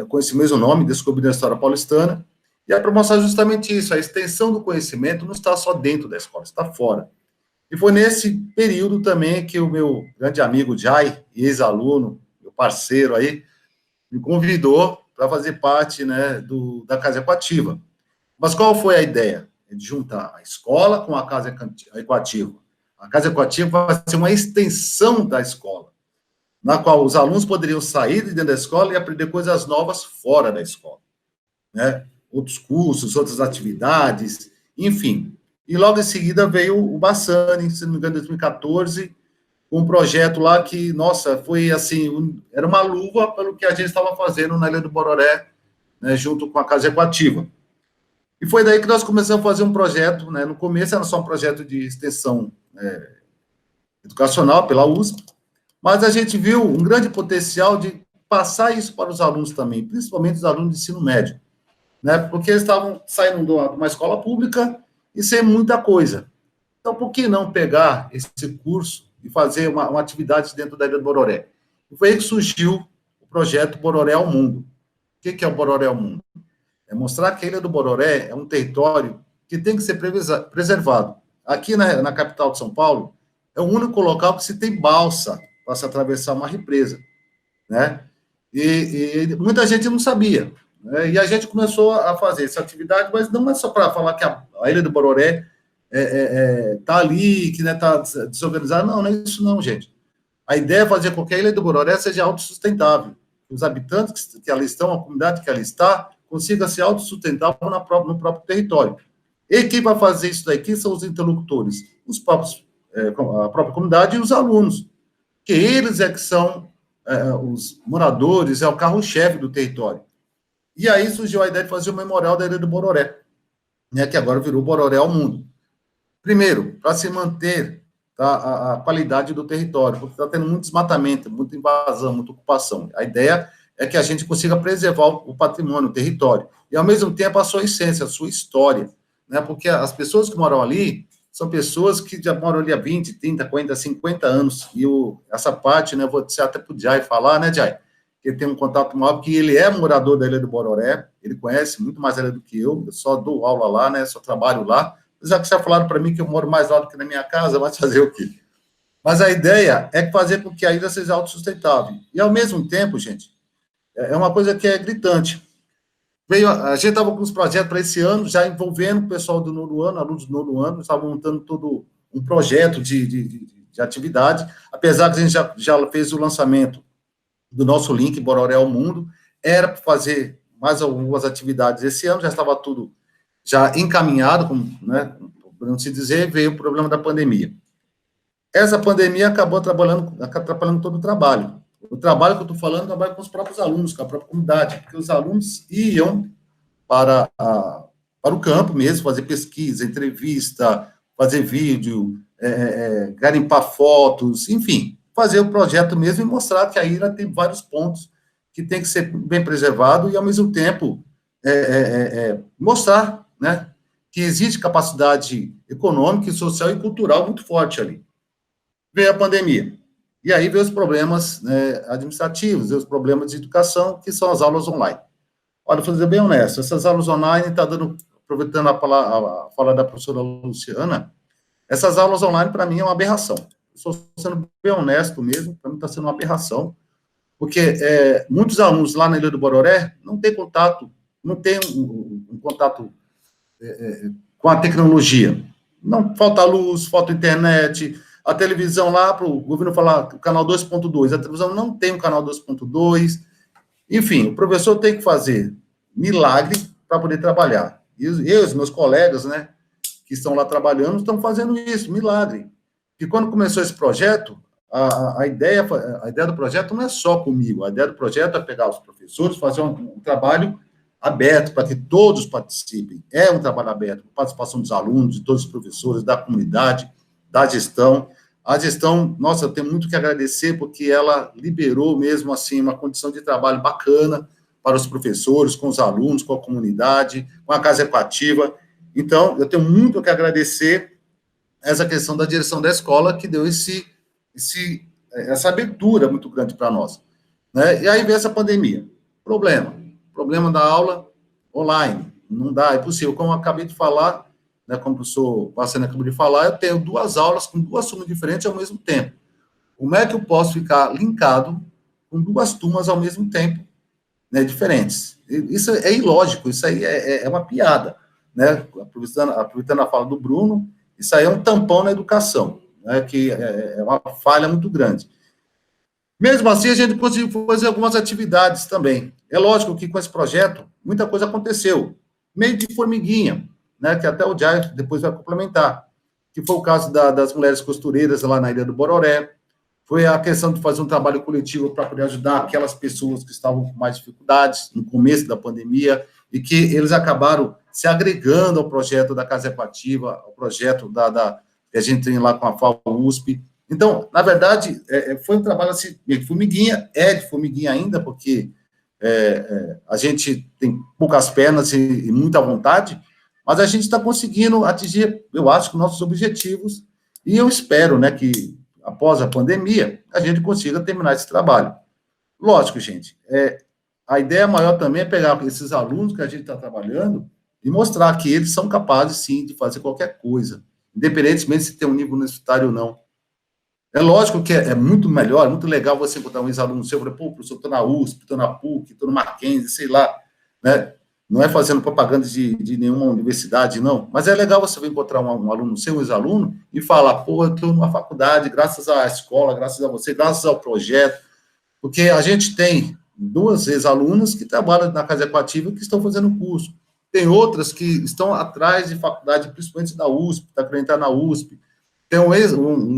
com esse mesmo nome, Descobrindo a História Paulistana, e é para mostrar justamente isso, a extensão do conhecimento não está só dentro da escola, está fora. E foi nesse período também que o meu grande amigo Jai, ex-aluno, meu parceiro aí, me convidou para fazer parte, né, da Casa Equativa. Mas qual foi a ideia? De juntar a escola com a Casa Equativa. A Casa Equativa vai ser uma extensão da escola, na qual os alunos poderiam sair de dentro da escola e aprender coisas novas fora da escola, né? Outros cursos, outras atividades, enfim. E logo em seguida veio o Bassani, se não me engano, em 2014, um projeto lá que, nossa, foi assim, era uma luva pelo que a gente estava fazendo na Ilha do Bororé, né, junto com a Casa Equativa. E foi daí que nós começamos a fazer um projeto, né? No começo era só um projeto de extensão educacional pela USP, mas a gente viu um grande potencial de passar isso para os alunos também, principalmente os alunos de ensino médio, né? Porque eles estavam saindo de uma escola pública e sem muita coisa. Então, por que não pegar esse curso e fazer uma atividade dentro da Ilha do Bororé? E foi aí que surgiu o projeto Bororé ao Mundo. O que é o Bororé ao Mundo? É mostrar que a Ilha do Bororé é um território que tem que ser preservado. Aqui na capital de São Paulo, é o único local que se tem balsa para se atravessar uma represa, né? E muita gente não sabia, né? E a gente começou a fazer essa atividade, mas não é só para falar que a Ilha do Bororé está ali, que está desorganizada. Não é isso não, gente. A ideia é fazer com que a Ilha do Bororé seja autossustentável. Os habitantes que ali estão, a comunidade que ali está, consiga ser autossustentável no próprio território. E quem vai fazer isso daqui são os interlocutores, a própria comunidade e os alunos, que eles que são os moradores, é o carro-chefe do território. E aí surgiu a ideia de fazer o memorial da Ilha do Bororé, né, que agora virou Bororé ao Mundo. Primeiro, para se manter a qualidade do território, porque está tendo muito desmatamento, muita invasão, muita ocupação. A ideia é que a gente consiga preservar o patrimônio, o território, e, ao mesmo tempo, a sua essência, a sua história, né? Porque as pessoas que moram ali são pessoas que já moram ali há 20, 30, 40, 50 anos, e essa parte, né, eu vou dizer até para o Jai falar, né, Jai, que ele tem um contato maior, porque ele é morador da Ilha do Bororé, ele conhece muito mais a ilha do que eu só dou aula lá, né, só trabalho lá, já que já falaram para mim que eu moro mais lá do que na minha casa, mas fazer o quê? Mas a ideia é fazer com que a ilha seja autossustentável. E, ao mesmo tempo, gente, é uma coisa que é gritante. A gente estava com os projetos para esse ano, já envolvendo o pessoal do nono ano, alunos do nono ano, estavam montando todo um projeto de atividade, apesar que a gente já fez o lançamento do nosso link, Bororé ao Mundo, era para fazer mais algumas atividades esse ano, já estava tudo já encaminhado, como, né, podemos se dizer, veio o problema da pandemia. Essa pandemia acabou atrapalhando todo o trabalho. O trabalho que eu estou falando é o trabalho com os próprios alunos, com a própria comunidade, porque os alunos iam para o campo mesmo, fazer pesquisa, entrevista, fazer vídeo, garimpar fotos, enfim, fazer o projeto mesmo e mostrar que a ilha tem vários pontos que tem que ser bem preservado e, ao mesmo tempo, mostrar, né, que existe capacidade econômica, social e cultural muito forte ali. Veio a pandemia. E aí veio os problemas, né, administrativos, veio os problemas de educação, que são as aulas online. Olha, vou ser bem honesto, essas aulas online, aproveitando a fala da professora Luciana, essas aulas online, para mim, é uma aberração. Estou sendo bem honesto mesmo, para mim está sendo uma aberração, porque muitos alunos lá na Ilha do Bororé não têm contato, não têm um contato com a tecnologia. Não falta luz, falta internet, a televisão lá, para o governo falar o canal 2.2, a televisão não tem o canal 2.2, enfim, o professor tem que fazer milagre para poder trabalhar. E eu, os meus colegas, né, que estão lá trabalhando, estão fazendo isso, milagre. E quando começou esse projeto, a ideia do projeto não é só comigo, a ideia do projeto é pegar os professores, fazer um trabalho aberto para que todos participem. É um trabalho aberto, com participação dos alunos, de todos os professores, da comunidade, da gestão. A gestão, nossa, eu tenho muito que agradecer, porque ela liberou mesmo, assim, uma condição de trabalho bacana para os professores, com os alunos, com a comunidade, com a Casa Equativa. Então, eu tenho muito que agradecer essa questão da direção da escola, que deu essa abertura muito grande para nós. Né? E aí veio essa pandemia. Problema da aula online. Não dá, é possível. Como eu acabei de falar, né, como o professor Bassani acabou de falar, eu tenho 2 aulas com 2 turmas diferentes ao mesmo tempo. Como é que eu posso ficar linkado com 2 turmas ao mesmo tempo, né, diferentes? Isso é ilógico, isso aí é uma piada. Né? Aproveitando a fala do Bruno, isso aí é um tampão na educação, né, que é uma falha muito grande. Mesmo assim, a gente conseguiu fazer algumas atividades também. É lógico que com esse projeto, muita coisa aconteceu, meio de formiguinha, né, que até o Jai depois vai complementar, que foi o caso das mulheres costureiras lá na Ilha do Bororé, foi a questão de fazer um trabalho coletivo para poder ajudar aquelas pessoas que estavam com mais dificuldades no começo da pandemia, e que eles acabaram se agregando ao projeto da Casa Equativa, ao projeto que a gente tem lá com a FAO-USP. Então, na verdade, foi um trabalho assim, de formiguinha, de formiguinha ainda, porque a gente tem poucas pernas e muita vontade, mas a gente está conseguindo atingir, eu acho, nossos objetivos, e eu espero, né, que após a pandemia, a gente consiga terminar esse trabalho. Lógico, gente, a ideia maior também é pegar esses alunos que a gente está trabalhando e mostrar que eles são capazes, sim, de fazer qualquer coisa, independentemente se tem um nível universitário ou não. É lógico que é muito melhor, é muito legal você botar um ex-aluno seu, pô, professor, estou na USP, estou na PUC, estou no Mackenzie, sei lá, né? Não é fazendo propaganda de nenhuma universidade, não, mas é legal você encontrar um aluno seu, um ex-aluno, e falar, pô, eu estou numa faculdade, graças à escola, graças a você, graças ao projeto, porque a gente tem 2 ex-alunas que trabalham na Casa Equativa que estão fazendo curso, tem outras que estão atrás de faculdade, principalmente da USP, está querendo entrar na USP, tem um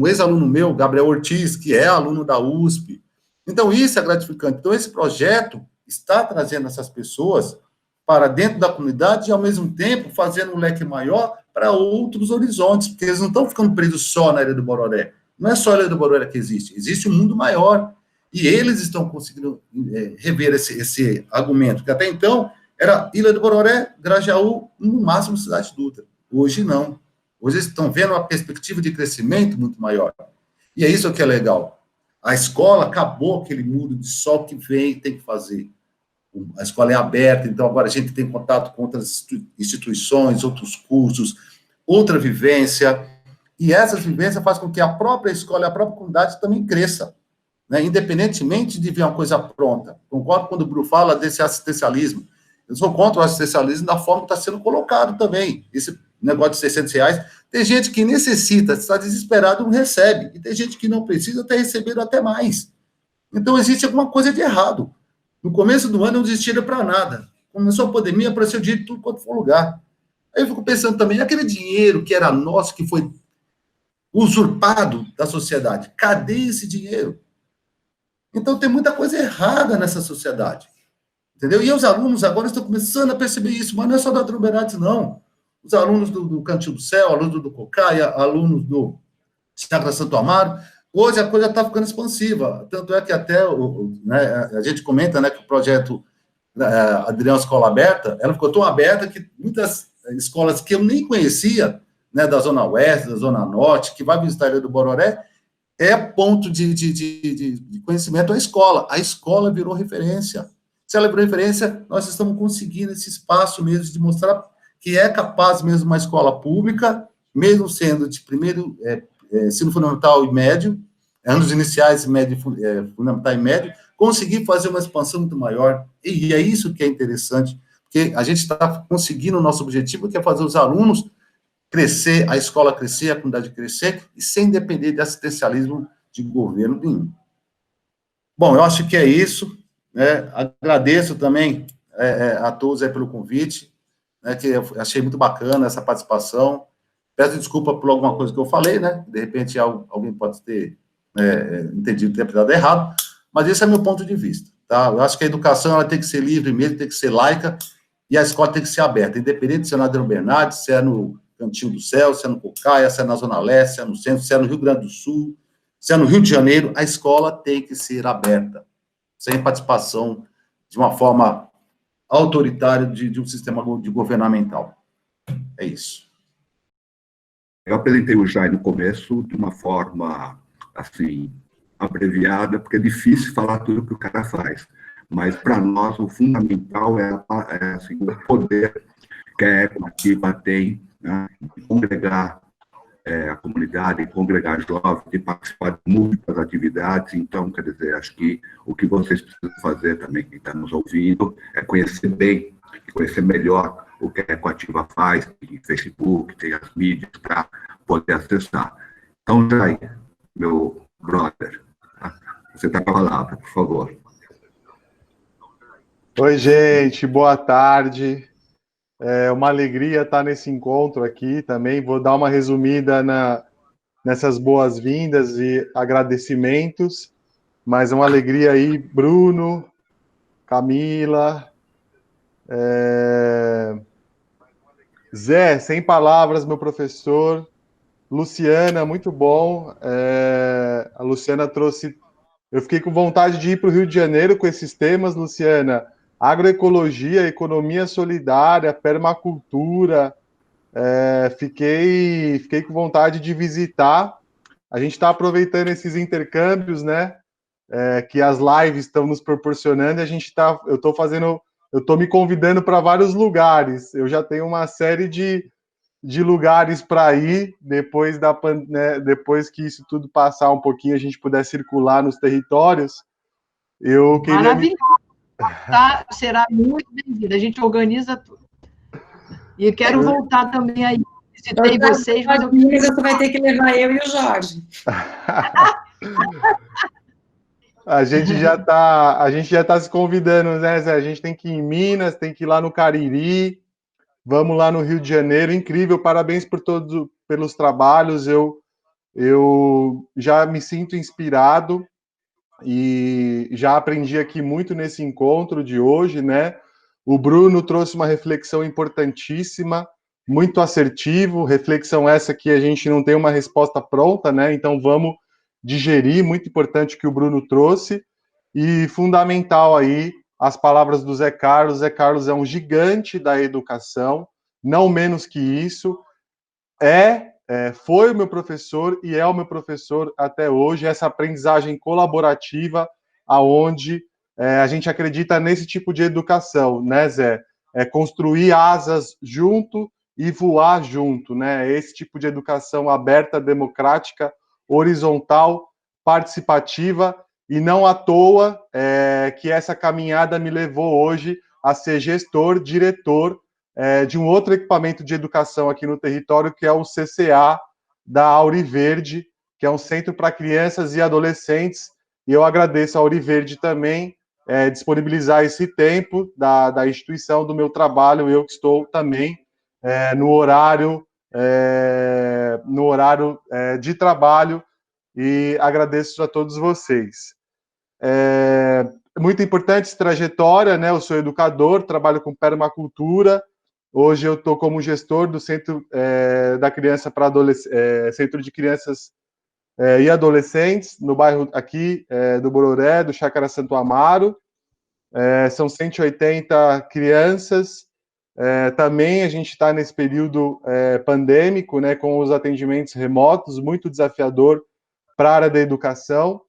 ex-aluno meu, Gabriel Ortiz, que é aluno da USP, então isso é gratificante, então esse projeto está trazendo essas pessoas para dentro da comunidade e, ao mesmo tempo, fazendo um leque maior para outros horizontes, porque eles não estão ficando presos só na Ilha do Bororé. Não é só a Ilha do Bororé que existe um mundo maior. E eles estão conseguindo rever esse argumento, que até então era Ilha do Bororé, Grajaú, no máximo Cidade Dutra. Hoje não. Hoje eles estão vendo uma perspectiva de crescimento muito maior. E é isso que é legal. A escola acabou aquele muro de só que vem e tem que fazer. A escola é aberta, então agora a gente tem contato com outras instituições, outros cursos, outra vivência, e essas vivências fazem com que a própria escola, a própria comunidade também cresça, né? Independentemente de vir uma coisa pronta. Concordo quando o Bruno fala desse assistencialismo. Eu sou contra o assistencialismo da forma que está sendo colocado também. Esse negócio de R$600, tem gente que necessita, está desesperado, não recebe, e tem gente que não precisa, está recebendo até mais. Então, existe alguma coisa de errado. No começo do ano, não existia para nada. Começou a pandemia, apareceu dinheiro de tudo quanto for lugar. Aí eu fico pensando também, aquele dinheiro que era nosso, que foi usurpado da sociedade, cadê esse dinheiro? Então, tem muita coisa errada nessa sociedade. Entendeu? E os alunos agora estão começando a perceber isso, mas não é só da Adriano Bernardes, não. Os alunos do Cantinho do Céu, alunos do Cocaia, alunos do Chácara Santo Amaro, hoje a coisa está ficando expansiva. Tanto é que até né, a gente comenta, né, que o projeto Adriano Escola Aberta, ela ficou tão aberta que muitas escolas que eu nem conhecia, né, da Zona Oeste, da Zona Norte, que vai visitar a Ilha do Bororé, é ponto de conhecimento a escola. A escola virou referência. Se ela virou referência, nós estamos conseguindo esse espaço mesmo de mostrar que é capaz mesmo uma escola pública, mesmo sendo de primeiro ensino fundamental e médio, anos iniciais, médio, fundamental e médio, conseguir fazer uma expansão muito maior. E é isso que é interessante, porque a gente está conseguindo o nosso objetivo, que é fazer os alunos crescer, a escola crescer, a comunidade crescer, e sem depender de assistencialismo de governo nenhum. Bom, eu acho que é isso. Agradeço também a todos aí pelo convite, né, que eu achei muito bacana essa participação. Peço desculpa por alguma coisa que eu falei, né? De repente alguém pode ter entendido, interpretado errado, mas esse é meu ponto de vista, tá? Eu acho que a educação ela tem que ser livre mesmo, tem que ser laica, e a escola tem que ser aberta, independente se é no Adriano Bernardes, se é no Cantinho do Céu, se é no Cocaia, se é na Zona Leste, se é no Centro, se é no Rio Grande do Sul, se é no Rio de Janeiro, a escola tem que ser aberta, sem participação de uma forma autoritária de um sistema governamental. É isso. Eu apresentei o Jai no começo de uma forma, assim, abreviada, porque é difícil falar tudo que o cara faz. Mas, para nós, o fundamental é assim, o poder que a Ecoativa tem, né, de congregar a comunidade, de congregar jovens, de participar de múltiplas atividades. Então, quer dizer, acho que o que vocês precisam fazer também, quem está nos ouvindo, é conhecer bem, conhecer melhor o que a Ecoativa faz, tem Facebook, tem as mídias para poder acessar. Então, Jai, meu brother, você está com a palavra, por favor. Oi, gente, boa tarde. É uma alegria estar nesse encontro aqui também. Vou dar uma resumida nessas boas-vindas e agradecimentos, mas é uma alegria aí, Bruno, Camila, Zé, sem palavras, meu professor, Luciana, muito bom. A Luciana trouxe... Eu fiquei com vontade de ir para o Rio de Janeiro com esses temas, Luciana. Agroecologia, economia solidária, permacultura. Fiquei com vontade de visitar. A gente está aproveitando esses intercâmbios, né? Que as lives estão nos proporcionando. Eu estou me convidando para vários lugares. Eu já tenho uma série de lugares para ir depois depois que isso tudo passar um pouquinho, a gente puder circular nos territórios. Eu queria... Maravilhoso. Tá, será muito bem-vindo. A gente organiza tudo. E eu quero voltar também aí. Visitei vocês, mas você vai ter que levar eu e o Jorge. A gente já tá se convidando, né, Zé? A gente tem que ir em Minas, tem que ir lá no Cariri, vamos lá no Rio de Janeiro, incrível, parabéns pelos trabalhos, eu já me sinto inspirado e já aprendi aqui muito nesse encontro de hoje, né? O Bruno trouxe uma reflexão importantíssima, muito assertivo, reflexão essa que a gente não tem uma resposta pronta, né? Então vamos digerir, muito importante que o Bruno trouxe, e fundamental aí as palavras do Zé Carlos. Zé Carlos é um gigante da educação, não menos que isso, é foi o meu professor e é o meu professor até hoje, essa aprendizagem colaborativa, aonde a gente acredita nesse tipo de educação, né, Zé? Construir asas junto e voar junto, né? Esse tipo de educação aberta, democrática, horizontal, participativa, e não à toa que essa caminhada me levou hoje a ser gestor, diretor de um outro equipamento de educação aqui no território, que é o CCA da Auriverde, que é um centro para crianças e adolescentes, e eu agradeço a Auriverde também disponibilizar esse tempo da instituição, do meu trabalho, eu que estou também no horário de trabalho, e agradeço a todos vocês. Muito importante essa trajetória, né? Eu sou educador, trabalho com permacultura. Hoje eu estou como gestor do Centro da Criança para Centro de Crianças e Adolescentes, no bairro aqui do Bororé, do Chácara Santo Amaro. São 180 crianças. Também a gente está nesse período pandêmico, né, com os atendimentos remotos, muito desafiador para a área da educação,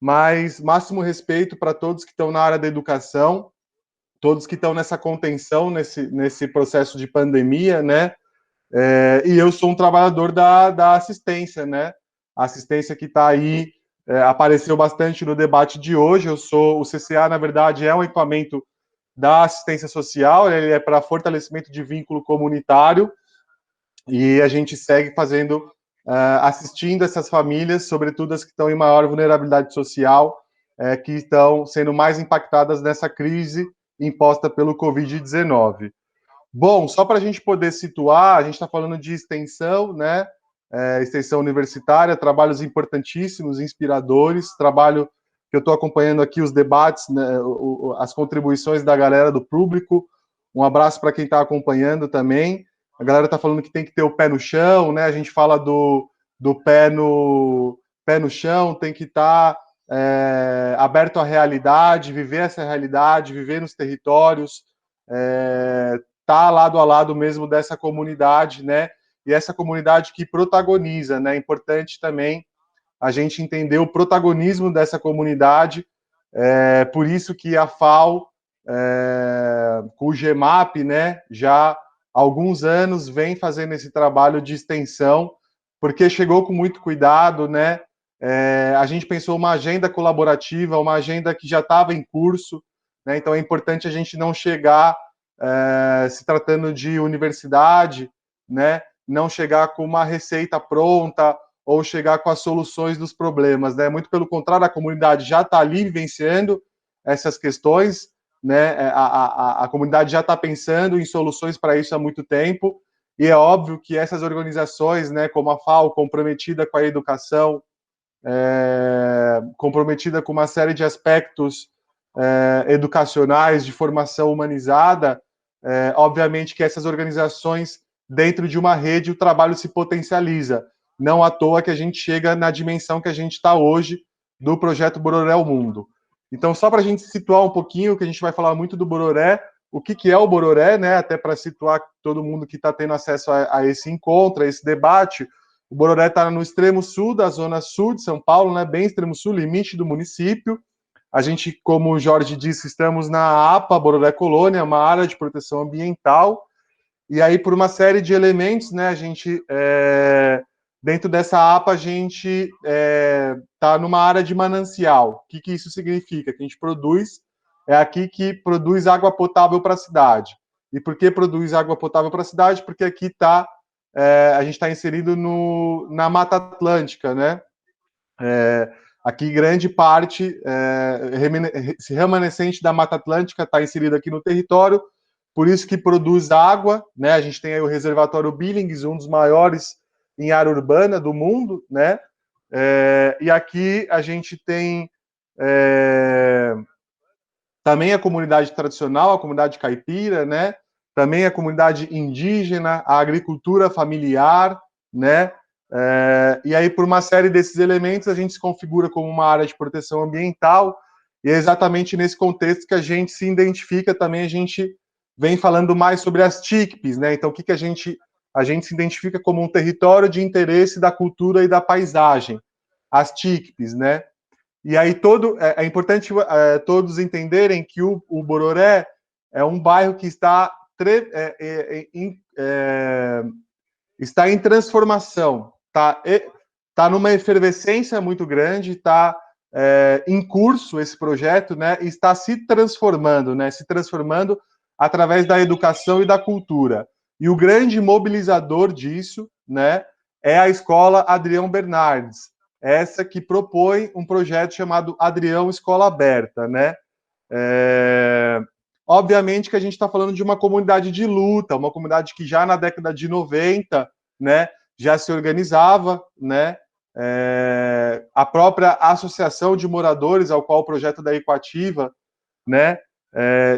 mas máximo respeito para todos que estão na área da educação, todos que estão nessa contenção, nesse processo de pandemia, né? E eu sou um trabalhador da assistência, né? A assistência que está aí, apareceu bastante no debate de hoje. O CCA, na verdade, é um equipamento da assistência social, ele é para fortalecimento de vínculo comunitário, e a gente segue fazendo, assistindo essas famílias, sobretudo as que estão em maior vulnerabilidade social, que estão sendo mais impactadas nessa crise imposta pelo Covid-19. Bom, só para a gente poder situar, a gente está falando de extensão, né? Extensão universitária, trabalhos importantíssimos, inspiradores, trabalho que eu estou acompanhando aqui, os debates, né, as contribuições da galera do público. Um abraço para quem está acompanhando também. A galera está falando que tem que ter o pé no chão, né? A gente fala do pé no chão, tem que estar aberto à realidade, viver essa realidade, viver nos territórios, tá lado a lado mesmo dessa comunidade, né? E essa comunidade que protagoniza, né? É importante também a gente entender o protagonismo dessa comunidade, por isso que a FAO, com o GEMAP, né, já há alguns anos vem fazendo esse trabalho de extensão, porque chegou com muito cuidado, né? A gente pensou uma agenda colaborativa, uma agenda que já estava em curso, né? Então é importante a gente não chegar, se tratando de universidade, né, não chegar com uma receita pronta ou chegar com as soluções dos problemas, né? Muito pelo contrário, a comunidade já está ali vivenciando essas questões, né? A comunidade já está pensando em soluções para isso há muito tempo, e é óbvio que essas organizações, né, como a FAO, comprometida com a educação, comprometida com uma série de aspectos educacionais, de formação humanizada, obviamente que essas organizações, dentro de uma rede, o trabalho se potencializa. Não à toa que a gente chega na dimensão que a gente está hoje do projeto Bororé ao Mundo. Então, só para a gente situar um pouquinho, que a gente vai falar muito do Bororé, o que é o Bororé, né? Até para situar todo mundo que está tendo acesso a esse encontro, a esse debate. O Bororé está no extremo sul da zona sul de São Paulo, né? Bem extremo sul, limite do município. A gente, como o Jorge disse, estamos na APA, Bororé Colônia, uma área de proteção ambiental. E aí, por uma série de elementos, né, a gente, dentro dessa APA, a gente está numa área de manancial. O que isso significa? Que a gente produz, é aqui que produz água potável para a cidade. E por que produz água potável para a cidade? Porque aqui a gente está inserido na Mata Atlântica, né? Aqui, grande parte remanescente da Mata Atlântica está inserida aqui no território, por isso que produz água, né? A gente tem aí o reservatório Billings, um dos maiores em área urbana do mundo, né? E aqui a gente tem também a comunidade tradicional, a comunidade caipira, né? Também a comunidade indígena, a agricultura familiar, né? E aí, por uma série desses elementos, a gente se configura como uma área de proteção ambiental, e é exatamente nesse contexto que a gente se identifica também, a gente vem falando mais sobre as TICPs, né? Então, o que a gente a gente se identifica como um território de interesse da cultura e da paisagem, as TICPs, né? E aí é importante todos entenderem que o Bororé é um bairro que está em transformação, tá numa efervescência muito grande, está em curso esse projeto, né? E está se transformando, né? Se transformando através da educação e da cultura. E o grande mobilizador disso, né, é a escola Adrião Bernardes, essa que propõe um projeto chamado Adrião Escola Aberta, né? Obviamente que a gente está falando de uma comunidade de luta, uma comunidade que já na década de 90, né, já se organizava, né? A própria associação de moradores, ao qual o projeto da Equativa, né?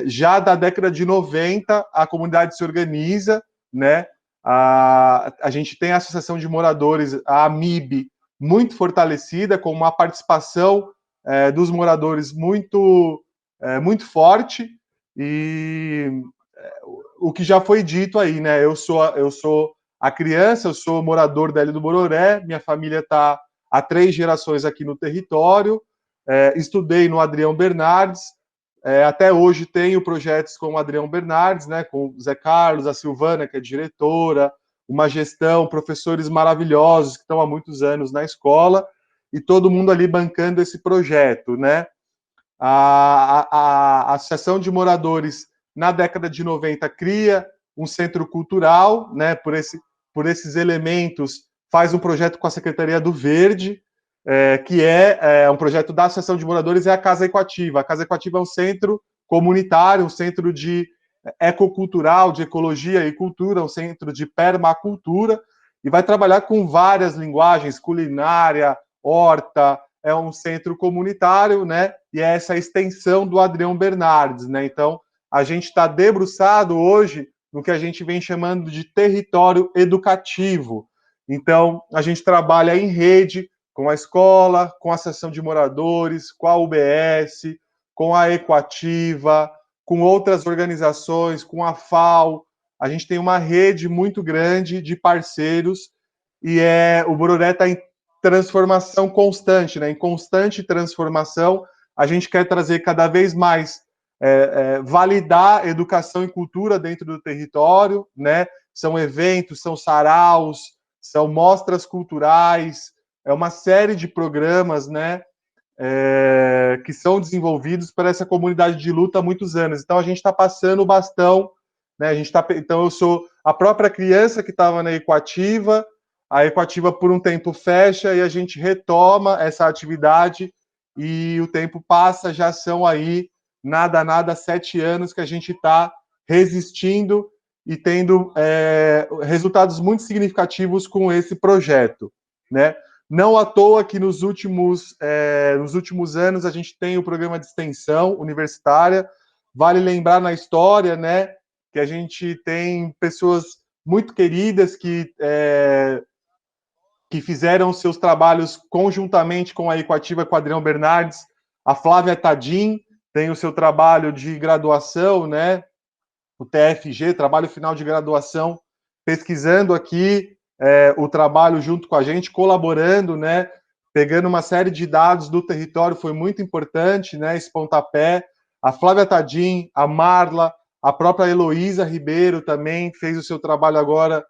Já da década de 90, a comunidade se organiza, né? A gente tem a associação de moradores, a AMIB, muito fortalecida, com uma participação dos moradores muito forte, e o que já foi dito aí, né? Eu sou a criança, eu sou morador da Ilha do Bororé, minha família está há 3 gerações aqui no território, estudei no Adrião Bernardes, até hoje tenho projetos com o Adrião Bernardes, né, com o Zé Carlos, a Silvana, que é diretora, uma gestão, professores maravilhosos que estão há muitos anos na escola, e todo mundo ali bancando esse projeto, né? A Associação de Moradores, na década de 90, cria um centro cultural, né, por esses elementos, faz um projeto com a Secretaria do Verde, que é um projeto da Associação de Moradores, é a Casa Equativa. A Casa Equativa é um centro comunitário, um centro de ecocultural, de ecologia e cultura, um centro de permacultura, e vai trabalhar com várias linguagens, culinária, horta, é um centro comunitário, né? E é essa extensão do Adrião Bernardes, né? Então, a gente está debruçado hoje no que a gente vem chamando de território educativo. Então, a gente trabalha em rede com a escola, com a Associação de Moradores, com a UBS, com a Equativa, com outras organizações, com a FAO. A gente tem uma rede muito grande de parceiros e o Bororé está em transformação constante, né? Em constante transformação. A gente quer trazer cada vez mais, validar educação e cultura dentro do território, né? São eventos, são saraus, são mostras culturais, é uma série de programas, né? Que são desenvolvidos para essa comunidade de luta há muitos anos. Então, a gente está passando o bastão, né? Então, eu sou a própria criança que estava na Equativa, a Equativa por um tempo fecha e a gente retoma essa atividade e o tempo passa, já são aí, nada, 7 anos que a gente está resistindo e tendo resultados muito significativos com esse projeto, né? Não à toa que nos últimos anos a gente tem o programa de extensão universitária. Vale lembrar na história, né, que a gente tem pessoas muito queridas que fizeram seus trabalhos conjuntamente com a Equativa, com o Adrião Bernardes. A Flávia Tadim tem o seu trabalho de graduação, né, o TFG, trabalho final de graduação, pesquisando aqui o trabalho junto com a gente, colaborando, né, pegando uma série de dados do território, foi muito importante, né, esse pontapé. A Flávia Tadim, a Marla, a própria Heloísa Ribeiro também fez o seu trabalho agora,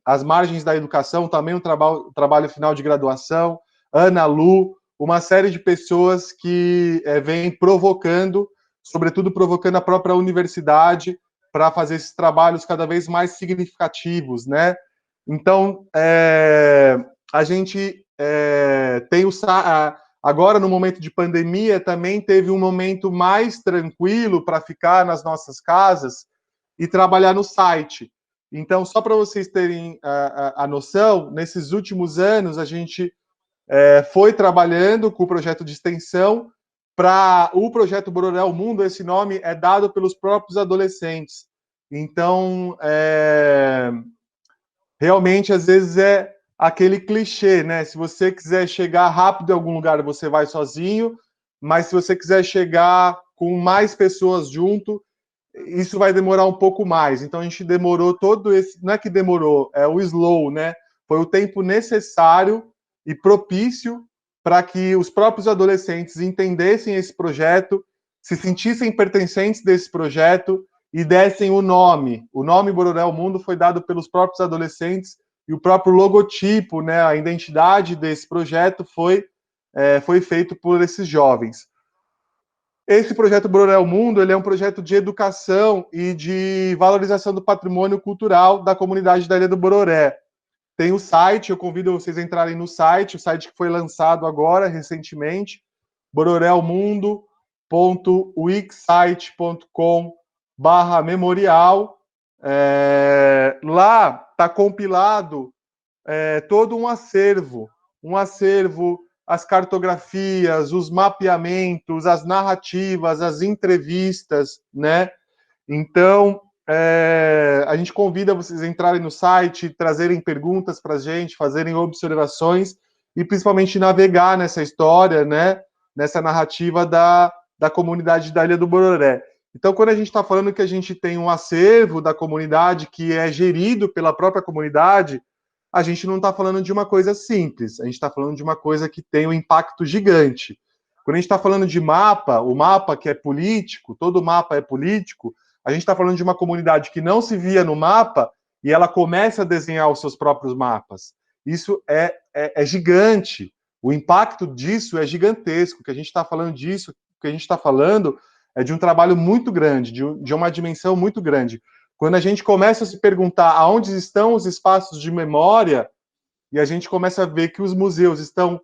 às margens da educação, também um trabalho final de graduação. Ana Lu, uma série de pessoas que vem provocando, sobretudo provocando a própria universidade, para fazer esses trabalhos cada vez mais significativos, né? Então, a gente tem agora, no momento de pandemia, também teve um momento mais tranquilo para ficar nas nossas casas e trabalhar no site. Então, só para vocês terem a noção, nesses últimos anos, a gente foi trabalhando com o projeto de extensão para o projeto Bororé ao Mundo. Esse nome é dado pelos próprios adolescentes. Então, realmente, às vezes, é aquele clichê, né? Se você quiser chegar rápido em algum lugar, você vai sozinho, mas se você quiser chegar com mais pessoas junto, isso vai demorar um pouco mais. Então, a gente demorou todo esse... Não é que demorou, é o slow, né? Foi o tempo necessário e propício para que os próprios adolescentes entendessem esse projeto, se sentissem pertencentes desse projeto e dessem o nome. O nome Bororé Mundo foi dado pelos próprios adolescentes e o próprio logotipo, né, a identidade desse projeto foi feito por esses jovens. Esse projeto Bororé Mundo, ele é um projeto de educação e de valorização do patrimônio cultural da comunidade da Ilha do Bororé. Tem o site, eu convido vocês a entrarem no site, o site que foi lançado agora, recentemente, bororelmundo.wixsite.com/memorial. Lá está compilado todo um acervo, as cartografias, os mapeamentos, as narrativas, as entrevistas, né? Então, a gente convida vocês a entrarem no site, trazerem perguntas para a gente, fazerem observações e principalmente navegar nessa história, né? Nessa narrativa da comunidade da Ilha do Bororé. Então, quando a gente está falando que a gente tem um acervo da comunidade que é gerido pela própria comunidade, a gente não está falando de uma coisa simples, a gente está falando de uma coisa que tem um impacto gigante. Quando a gente está falando de mapa, o mapa que é político, todo mapa é político, a gente está falando de uma comunidade que não se via no mapa e ela começa a desenhar os seus próprios mapas. Isso é gigante. O impacto disso é gigantesco. O que a gente está falando disso, o que a gente está falando é de um trabalho muito grande, de uma dimensão muito grande. Quando a gente começa a se perguntar aonde estão os espaços de memória, e a gente começa a ver que os museus estão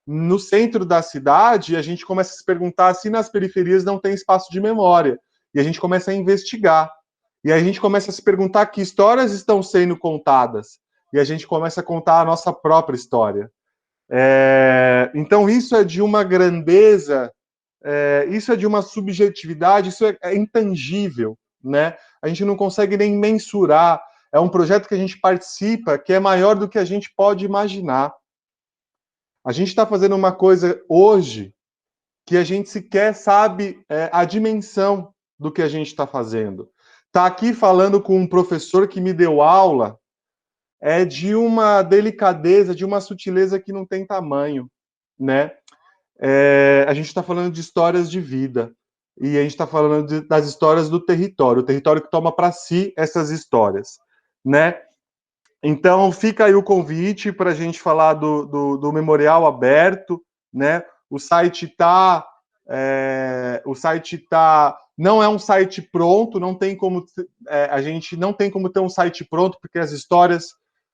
no centro da cidade, e a gente começa a se perguntar se nas periferias não tem espaço de memória. E a gente começa a investigar. E a gente começa a se perguntar que histórias estão sendo contadas. E a gente começa a contar a nossa própria história. Então, isso é de uma grandeza, isso é de uma subjetividade, isso é intangível, né? A gente não consegue nem mensurar. É um projeto que a gente participa que é maior do que a gente pode imaginar. A gente está fazendo uma coisa hoje que a gente sequer sabe a dimensão do que a gente está fazendo. Tá aqui falando com um professor que me deu aula de uma delicadeza, de uma sutileza que não tem tamanho, né? A gente está falando de histórias de vida e a gente está falando das histórias do território, o território que toma para si essas histórias, né? Então fica aí o convite para a gente falar do memorial aberto, né? O site não é um site pronto, não tem como a gente não tem como ter um site pronto, porque as histórias,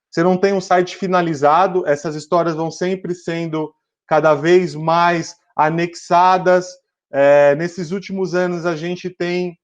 você não tem um site finalizado, essas histórias vão sempre sendo cada vez mais anexadas. Nesses últimos anos a gente tem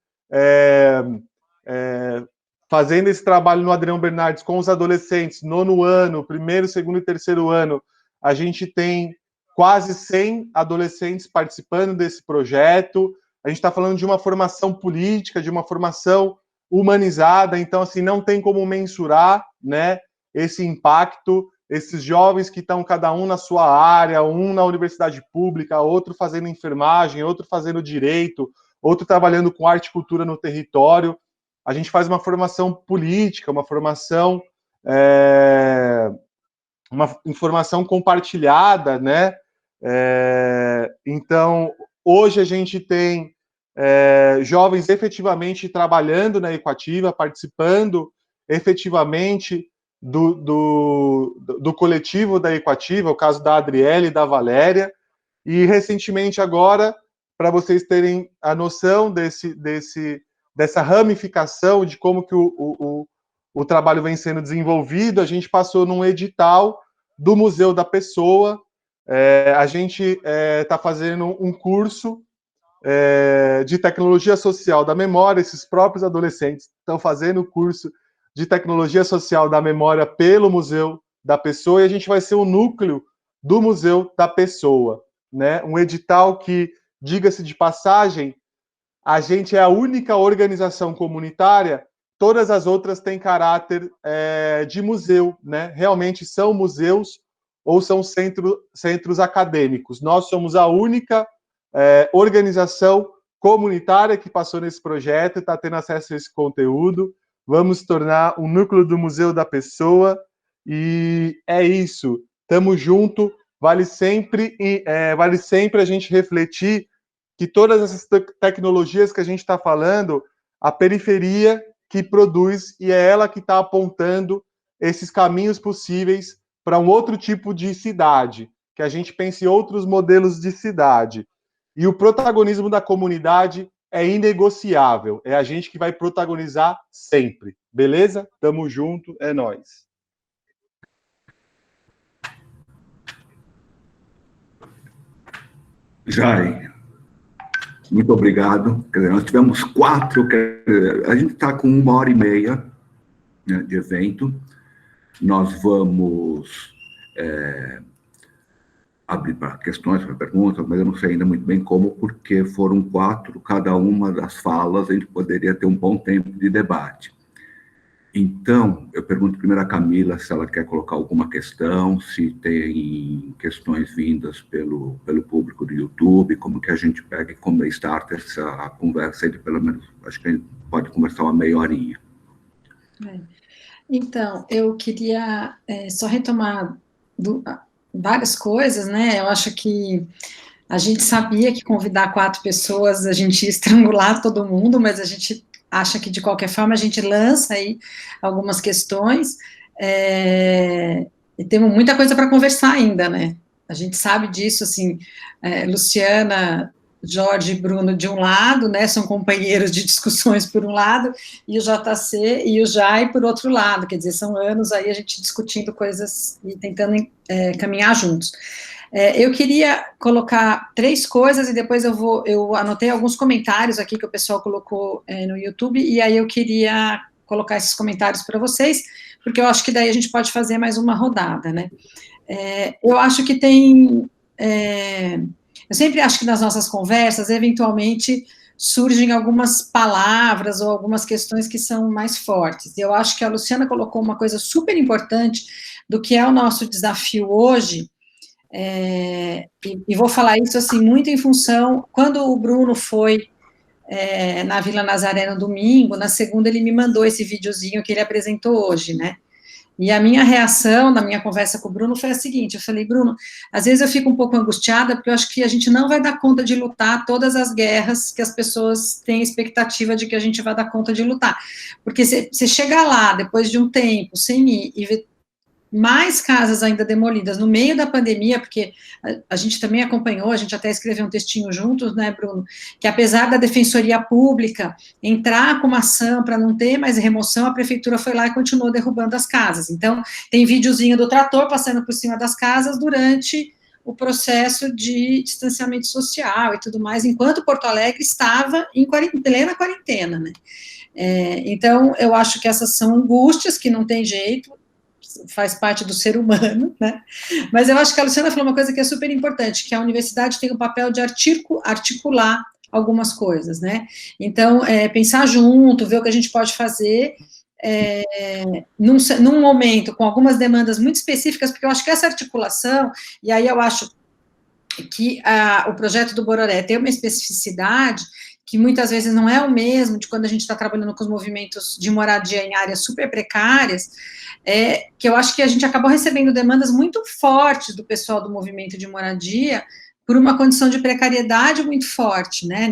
fazendo esse trabalho no Adriano Bernardes com os adolescentes, nono ano, primeiro, segundo e terceiro ano, a gente tem quase 100 adolescentes participando desse projeto. A gente está falando de uma formação política, de uma formação humanizada, então, assim, não tem como mensurar, né, esse impacto. Esses jovens que estão cada um na sua área, um na universidade pública, outro fazendo enfermagem, outro fazendo direito, outro trabalhando com arte e cultura no território. A gente faz uma formação política, uma formação, uma informação compartilhada, né? Então, hoje a gente tem jovens efetivamente trabalhando na Equativa, participando efetivamente do coletivo da Equativa, o caso da Adriele e da Valéria, e recentemente agora, para vocês terem a noção dessa ramificação de como que o trabalho vem sendo desenvolvido, a gente passou num edital do Museu da Pessoa. A gente está fazendo um curso de tecnologia social da memória, esses próprios adolescentes estão fazendo o curso de tecnologia social da memória pelo Museu da Pessoa, e a gente vai ser o núcleo do Museu da Pessoa, né? Um edital que, diga-se de passagem, a gente é a única organização comunitária, todas as outras têm caráter de museu, né? Realmente são museus ou são centros acadêmicos. Nós somos a única organização comunitária que passou nesse projeto, está tendo acesso a esse conteúdo. Vamos tornar um núcleo do Museu da Pessoa. E é isso. Tamo junto. Vale sempre a gente refletir que todas essas tecnologias que a gente está falando, a periferia que produz, e é ela que está apontando esses caminhos possíveis para um outro tipo de cidade, que a gente pense em outros modelos de cidade. E o protagonismo da comunidade é inegociável, é a gente que vai protagonizar sempre, beleza? Tamo junto, é nóis. Jai, muito obrigado. Quer dizer, nós tivemos 4, a gente está com 1h30, né, de evento. Nós vamos abrir para questões, para perguntas, mas eu não sei ainda muito bem como, porque foram 4, cada uma das falas, a gente poderia ter um bom tempo de debate. Então, eu pergunto primeiro a Camila se ela quer colocar alguma questão, se tem questões vindas pelo público do YouTube, como que a gente pega como starter essa conversa aí, pelo menos, acho que a gente pode conversar uma meia horinha. Então, eu queria só retomar várias coisas, né? Eu acho que a gente sabia que convidar 4 pessoas, a gente ia estrangular todo mundo, mas a gente acha que, de qualquer forma, a gente lança aí algumas questões, e temos muita coisa para conversar ainda, né? A gente sabe disso, assim, Luciana, Jorge e Bruno de um lado, né, são companheiros de discussões por um lado, e o JC e o Jai por outro lado, quer dizer, são anos aí a gente discutindo coisas e tentando caminhar juntos. Eu queria colocar 3 coisas e depois eu anotei alguns comentários aqui que o pessoal colocou no YouTube, e aí eu queria colocar esses comentários para vocês, porque eu acho que daí a gente pode fazer mais uma rodada, né? Eu acho que tem... eu sempre acho que nas nossas conversas, eventualmente, surgem algumas palavras ou algumas questões que são mais fortes. Eu acho que a Luciana colocou uma coisa super importante do que é o nosso desafio hoje, e vou falar isso assim muito em função, quando o Bruno foi na Vila Nazaré no domingo, na segunda ele me mandou esse videozinho que ele apresentou hoje, né? E a minha reação na minha conversa com o Bruno foi a seguinte, eu falei, Bruno, às vezes eu fico um pouco angustiada, porque eu acho que a gente não vai dar conta de lutar todas as guerras que as pessoas têm expectativa de que a gente vai dar conta de lutar, porque você chega lá, depois de um tempo, sem ir, e ver mais casas ainda demolidas no meio da pandemia, porque a gente também acompanhou, a gente até escreveu um textinho juntos, né, Bruno, que apesar da Defensoria Pública entrar com uma ação para não ter mais remoção, a Prefeitura foi lá e continuou derrubando as casas. Então, tem videozinho do trator passando por cima das casas durante o processo de distanciamento social e tudo mais, enquanto Porto Alegre estava em plena quarentena, né. Então, eu acho que essas são angústias que não tem jeito, faz parte do ser humano, né? Mas eu acho que a Luciana falou uma coisa que é super importante, que a universidade tem o papel de articular algumas coisas, né? Então, pensar junto, ver o que a gente pode fazer num momento com algumas demandas muito específicas, porque eu acho que essa articulação, e aí eu acho que o projeto do Bororé tem uma especificidade que muitas vezes não é o mesmo de quando a gente está trabalhando com os movimentos de moradia em áreas super precárias, que eu acho que a gente acabou recebendo demandas muito fortes do pessoal do movimento de moradia por uma condição de precariedade muito forte, né,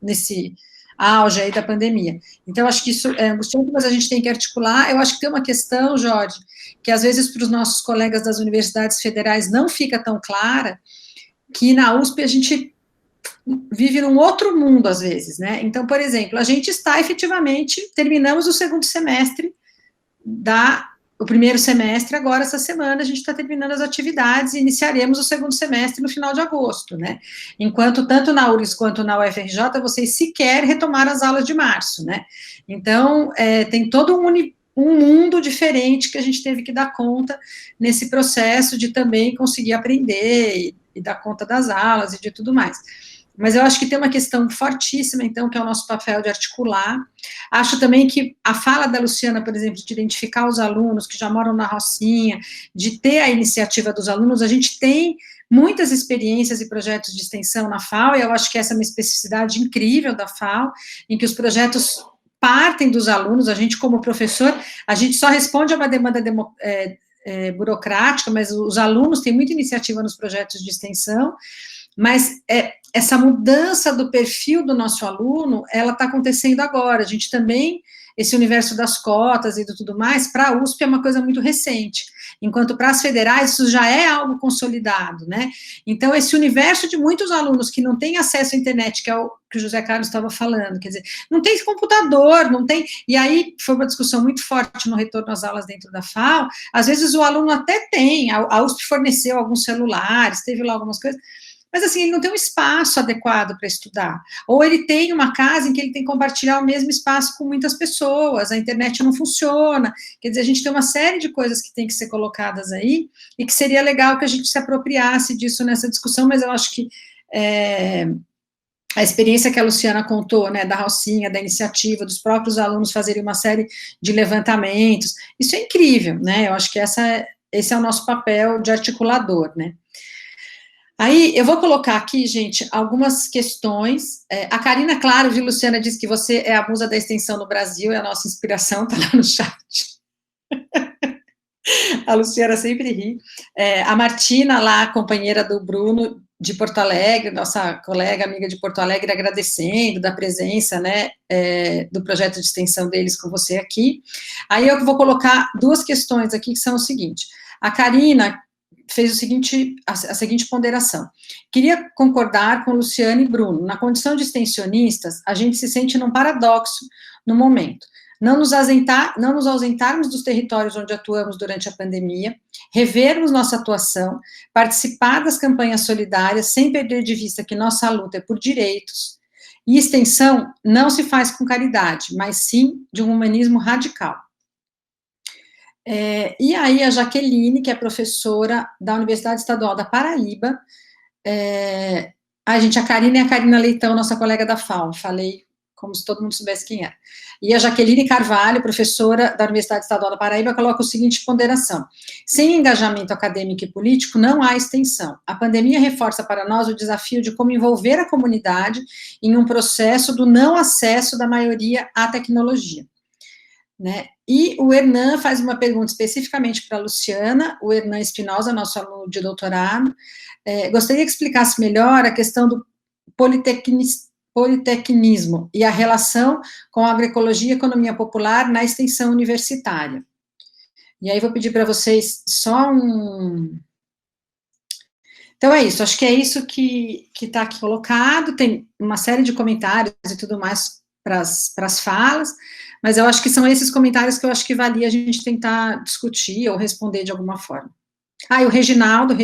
nesse auge aí da pandemia. Então, acho que isso é angustiante, mas a gente tem que articular. Eu acho que tem uma questão, Jorge, que às vezes para os nossos colegas das universidades federais não fica tão clara, que na USP a gente vive num outro mundo, às vezes, né? Então, por exemplo, a gente está efetivamente, terminamos o segundo semestre o primeiro semestre agora, essa semana, a gente está terminando as atividades e iniciaremos o segundo semestre no final de agosto, né? Enquanto tanto na URGS quanto na UFRJ, vocês sequer retomaram as aulas de março, né? Então, tem todo um mundo diferente que a gente teve que dar conta nesse processo de também conseguir aprender e dar conta das aulas e de tudo mais. Mas eu acho que tem uma questão fortíssima, então, que é o nosso papel de articular. Acho também que a fala da Luciana, por exemplo, de identificar os alunos que já moram na Rocinha, de ter a iniciativa dos alunos, a gente tem muitas experiências e projetos de extensão na FAO, e eu acho que essa é uma especificidade incrível da FAO, em que os projetos partem dos alunos, a gente como professor, a gente só responde a uma demanda burocrática, mas os alunos têm muita iniciativa nos projetos de extensão, mas essa mudança do perfil do nosso aluno, ela está acontecendo agora, a gente também, esse universo das cotas e do tudo mais, para a USP é uma coisa muito recente, enquanto para as federais isso já é algo consolidado, né? Então, esse universo de muitos alunos que não têm acesso à internet, que é o que o José Carlos estava falando, quer dizer, não tem computador, não tem... E aí, foi uma discussão muito forte no retorno às aulas dentro da FAO, às vezes o aluno até tem, a USP forneceu alguns celulares, teve lá algumas coisas, mas assim, ele não tem um espaço adequado para estudar, ou ele tem uma casa em que ele tem que compartilhar o mesmo espaço com muitas pessoas, a internet não funciona, quer dizer, a gente tem uma série de coisas que tem que ser colocadas aí, e que seria legal que a gente se apropriasse disso nessa discussão, mas eu acho que a experiência que a Luciana contou, né, da Rocinha, da iniciativa, dos próprios alunos fazerem uma série de levantamentos, isso é incrível, né, eu acho que esse é o nosso papel de articulador, né. Aí, eu vou colocar aqui, gente, algumas questões. A Karina, claro, viu, Luciana, disse que você é a musa da extensão no Brasil, é a nossa inspiração, tá lá no chat. A Luciana sempre ri. A Martina, lá, companheira do Bruno, de Porto Alegre, nossa colega, amiga de Porto Alegre, agradecendo da presença, né, do projeto de extensão deles com você aqui. Aí, eu vou colocar duas questões aqui, que são o seguinte. A Karina fez a seguinte ponderação. Queria concordar com Luciana e Bruno. Na condição de extensionistas, a gente se sente num paradoxo no momento. Não nos ausentarmos dos territórios onde atuamos durante a pandemia, revermos nossa atuação, participar das campanhas solidárias, sem perder de vista que nossa luta é por direitos. E extensão não se faz com caridade, mas sim de um humanismo radical. E aí a Jaqueline, que é professora da Universidade Estadual da Paraíba, gente, a Karina é a Karina Leitão, nossa colega da FAO, falei como se todo mundo soubesse quem era. E a Jaqueline Carvalho, professora da Universidade Estadual da Paraíba, coloca o seguinte ponderação: sem engajamento acadêmico e político, não há extensão. A pandemia reforça para nós o desafio de como envolver a comunidade em um processo do não acesso da maioria à tecnologia. Né? E o Hernan faz uma pergunta especificamente para a Luciana, o Hernan Espinosa, nosso aluno de doutorado, gostaria que explicasse melhor a questão do politecnismo e a relação com a agroecologia e economia popular na extensão universitária. E aí vou pedir para vocês só um... Então é isso, acho que é isso que está aqui colocado, tem uma série de comentários e tudo mais para as falas, mas eu acho que são esses comentários que eu acho que valia a gente tentar discutir ou responder de alguma forma. E o Reginaldo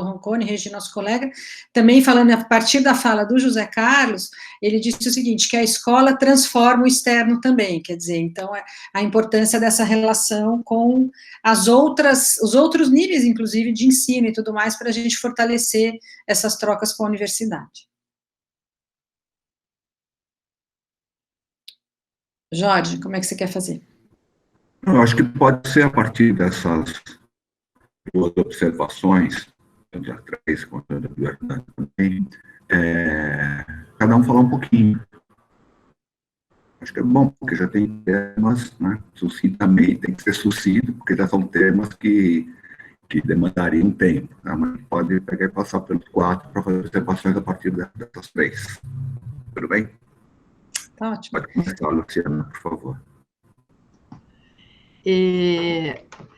Roncone, nosso colega, também falando a partir da fala do José Carlos, ele disse o seguinte, que a escola transforma o externo também, quer dizer, então, a importância dessa relação com os outros níveis, inclusive, de ensino e tudo mais, para a gente fortalecer essas trocas com a universidade. Jorge, como é que você quer fazer? Eu acho que pode ser a partir dessas duas observações, tanto a Trace quanto a do Hernan também, cada um falar um pouquinho. Acho que é bom, porque já tem temas, né, sucintamente, tem que ser sucinto, porque já são temas que demandariam tempo. Né, mas pode pegar e passar pelos 4 para fazer observações a partir dessas 3. Tudo bem? Tá ótimo. Pode começar, Luciana, por favor.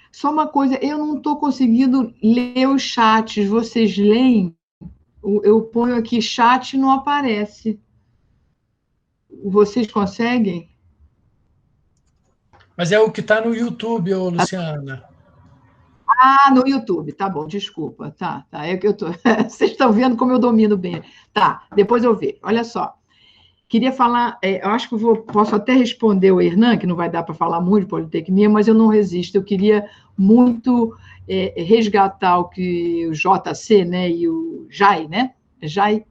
Só uma coisa, eu não estou conseguindo ler os chats, vocês leem? Eu ponho aqui chat e não aparece. Vocês conseguem? Mas é o que está no YouTube, Luciana. No YouTube, tá bom, desculpa. Tá, é que eu tô. Vocês estão vendo como eu domino bem. Tá, depois eu vejo. Olha só. Queria falar, eu acho que posso até responder o Hernan, que não vai dar para falar muito de Politecnia, mas eu não resisto. Eu queria muito resgatar o que o JC, né, e o Jai, né? Jai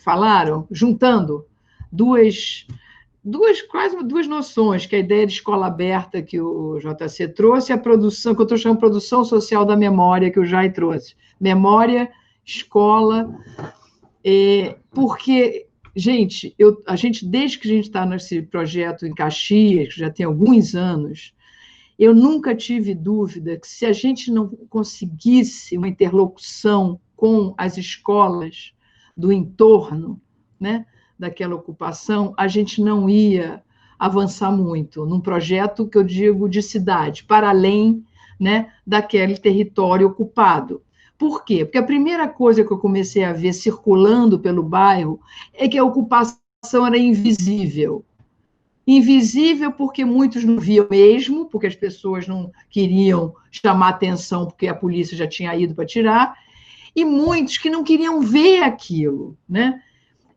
falaram, juntando duas quase duas noções, que é a ideia de escola aberta que o JC trouxe, e a produção, que eu estou chamando de produção social da memória, que o Jai trouxe. Memória, escola, porque, gente, a gente, desde que a gente está nesse projeto em Caxias, que já tem alguns anos, eu nunca tive dúvida que se a gente não conseguisse uma interlocução com as escolas do entorno, né, daquela ocupação, a gente não ia avançar muito num projeto que eu digo de cidade, para além, né, daquele território ocupado. Por quê? Porque a primeira coisa que eu comecei a ver circulando pelo bairro é que a ocupação era invisível. Invisível porque muitos não viam mesmo, porque as pessoas não queriam chamar atenção porque a polícia já tinha ido para tirar, e muitos que não queriam ver aquilo, né?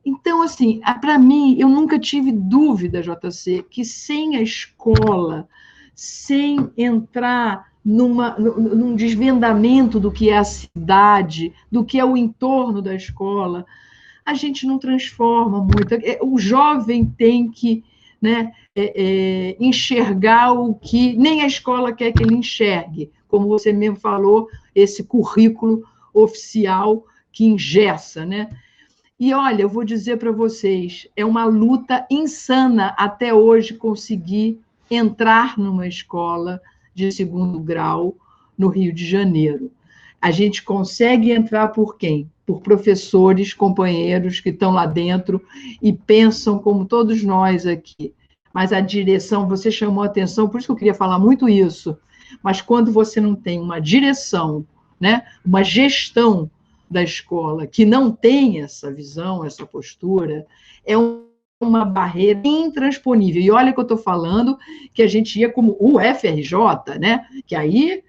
Então, assim, para mim, eu nunca tive dúvida, JC, que sem a escola, sem entrar num desvendamento do que é a cidade, do que é o entorno da escola, a gente não transforma muito. O jovem tem que, né, enxergar o que nem a escola quer que ele enxergue, como você mesmo falou, esse currículo oficial que engessa, né? E, olha, eu vou dizer para vocês, é uma luta insana até hoje conseguir entrar numa escola de segundo grau no Rio de Janeiro. A gente consegue entrar por quem? Por professores, companheiros que estão lá dentro e pensam como todos nós aqui. Mas a direção, você chamou a atenção, por isso que eu queria falar muito isso, mas quando você não tem uma direção, né, uma gestão da escola que não tem essa visão, essa postura, é uma barreira intransponível. E olha que eu estou falando que a gente ia como o FRJ, né? Que aí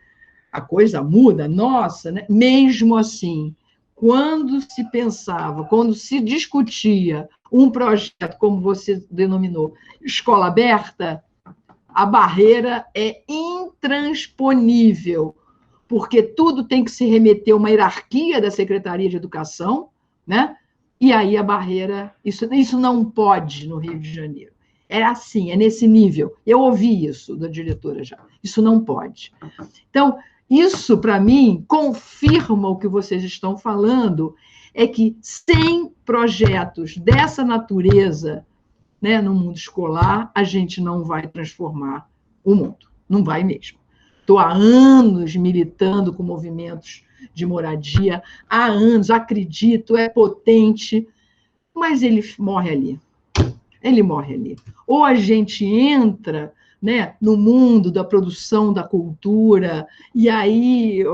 a coisa muda, nossa, né? Mesmo assim, quando se pensava, quando se discutia um projeto, como você denominou, escola aberta, a barreira é intransponível, porque tudo tem que se remeter a uma hierarquia da Secretaria de Educação, né? E aí a barreira, isso não pode no Rio de Janeiro. É assim, é nesse nível. Eu ouvi isso da diretora já. Isso não pode. Então, isso, para mim, confirma o que vocês estão falando, é que sem projetos dessa natureza, né, no mundo escolar, a gente não vai transformar o mundo. Não vai mesmo. Estou há anos militando com movimentos de moradia, há anos, acredito, é potente, mas ele morre ali. Ele morre ali. Ou a gente entra, né, no mundo da produção da cultura, e aí,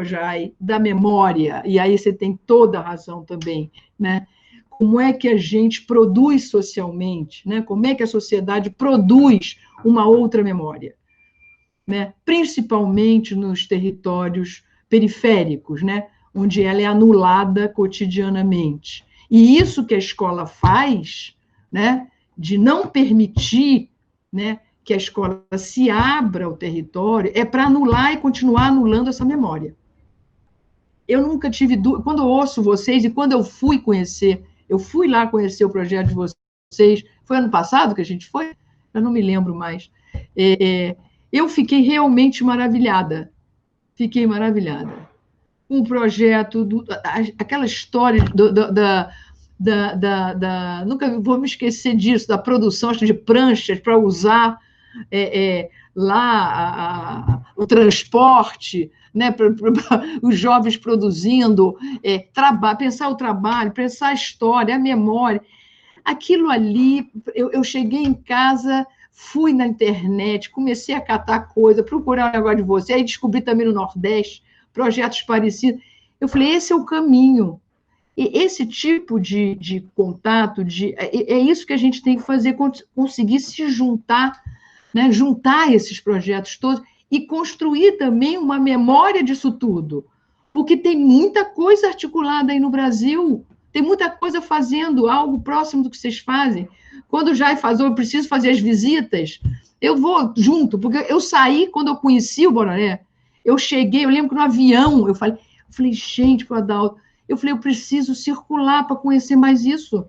Jai, da memória, e aí você tem toda a razão também, né? Como é que a gente produz socialmente, né? Como é que a sociedade produz uma outra memória? Né? Principalmente nos territórios periféricos, né? Onde ela é anulada cotidianamente. E isso que a escola faz, né? De não permitir, né, que a escola se abra ao território, é para anular e continuar anulando essa memória. Eu nunca tive dúvida, quando eu ouço vocês, e quando eu fui lá conhecer o projeto de vocês, foi ano passado que a gente foi? Eu não me lembro mais. Eu fiquei realmente maravilhada. Fiquei maravilhada. Um projeto, aquela história nunca vou me esquecer disso, da produção de pranchas para usar lá o transporte, né, para os jovens produzindo, pensar o trabalho, pensar a história, a memória. Aquilo ali, eu cheguei em casa, fui na internet, comecei a catar coisa, procurar o negócio de você, aí descobri também no Nordeste projetos parecidos. Eu falei, esse é o caminho. E esse tipo de contato, é isso que a gente tem que fazer, conseguir se juntar, né, juntar esses projetos todos e construir também uma memória disso tudo. Porque tem muita coisa articulada aí no Brasil, tem muita coisa fazendo algo próximo do que vocês fazem. Quando o Jai falou, eu preciso fazer as visitas, eu vou junto, porque eu saí, quando eu conheci o Bororé, eu cheguei, eu lembro que no avião, eu falei, gente, pro Adalto, eu falei, eu preciso circular para conhecer mais isso.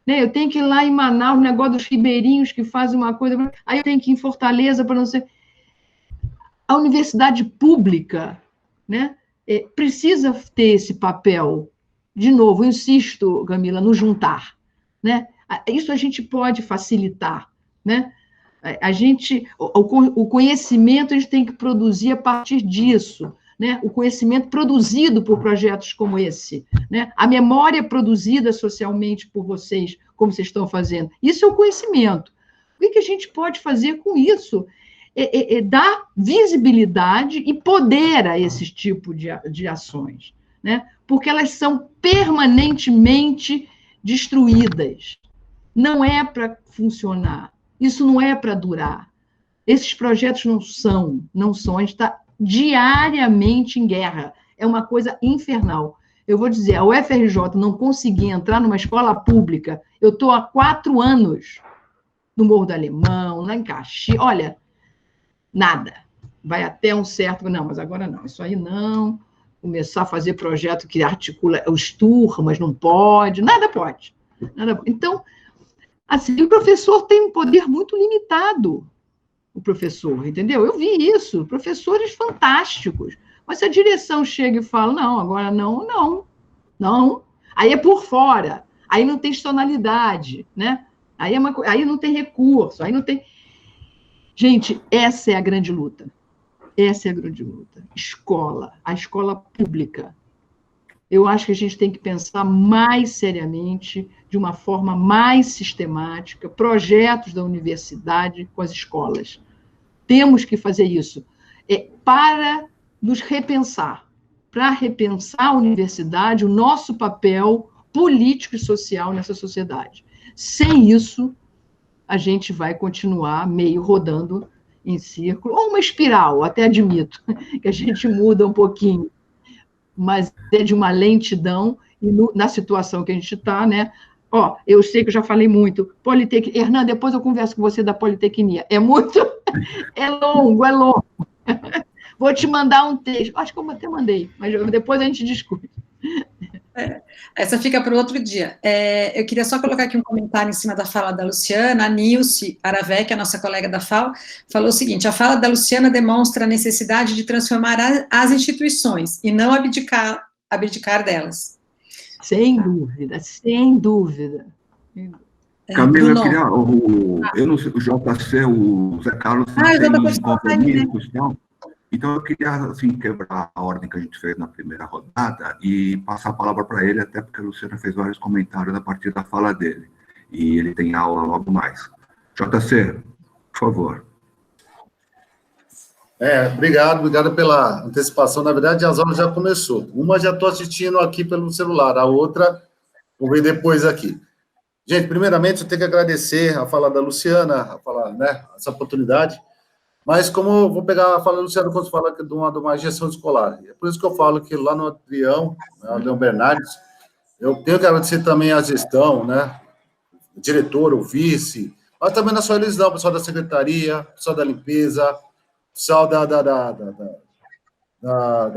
né? Eu tenho que ir lá em Manaus, o negócio dos ribeirinhos que fazem uma coisa, aí eu tenho que ir em Fortaleza para não ser... A universidade pública, né, precisa ter esse papel. De novo, eu insisto, Camila, no juntar, né? Isso a gente pode facilitar, né? O conhecimento a gente tem que produzir a partir disso, né? O conhecimento produzido por projetos como esse, né? A memória produzida socialmente por vocês, como vocês estão fazendo. Isso é o conhecimento. O que a gente pode fazer com isso? Dar visibilidade e poder a esse tipo de ações, né? Porque elas são permanentemente destruídas. Não é para funcionar. Isso não é para durar. Esses projetos não são. A gente está diariamente em guerra. É uma coisa infernal. Eu vou dizer, a UFRJ não conseguir entrar numa escola pública, eu estou há 4 anos no Morro do Alemão, lá em Caxias, olha, nada. Vai até um certo... Não, mas agora não, isso aí não. Começar a fazer projeto que articula os turmas, não pode, nada pode. Então, assim, o professor tem um poder muito limitado, o professor, entendeu? Eu vi isso, professores fantásticos. Mas se a direção chega e fala, não, agora não. Aí é por fora, aí não tem tonalidade, né? Aí não tem recurso, aí não tem... Gente, essa é a grande luta. Essa é a grande luta. Escola, a escola pública. Eu acho que a gente tem que pensar mais seriamente, de uma forma mais sistemática, projetos da universidade com as escolas. Temos que fazer isso para nos repensar, para repensar a universidade, o nosso papel político e social nessa sociedade. Sem isso, a gente vai continuar meio rodando em círculo, ou uma espiral, até admito, que a gente muda um pouquinho, mas é de uma lentidão, e na situação que a gente está, né? Eu sei que eu já falei muito, Politecnia, Hernan, depois eu converso com você da Politecnia, é longo, vou te mandar um texto, acho que eu até mandei, mas depois a gente discute. Essa fica para o outro dia. Eu queria só colocar aqui um comentário em cima da fala da Luciana. A Nilce Aravec, a nossa colega da FAO, falou o seguinte: a fala da Luciana demonstra a necessidade de transformar as instituições e não abdicar delas. Sem dúvida, sem dúvida. Camila, eu queria... eu não sei, o JC, o Zé Carlos, tem compromissos e tal. Então, eu queria, assim, quebrar a ordem que a gente fez na primeira rodada e passar a palavra para ele, até porque a Luciana fez vários comentários a partir da fala dele. E ele tem aula logo mais. JC, por favor. Obrigado pela antecipação. Na verdade, as aulas já começou. Uma já estou assistindo aqui pelo celular, a outra vou ver depois aqui. Gente, primeiramente, eu tenho que agradecer a fala da Luciana, essa oportunidade. Mas como eu vou pegar a fala do Luciano quando fala de uma gestão escolar. É por isso que eu falo que lá no Adrião Bernardes, eu tenho que agradecer também a gestão, né? O diretor, o vice, mas também na sua eleição, o pessoal da secretaria, o pessoal da limpeza, o pessoal da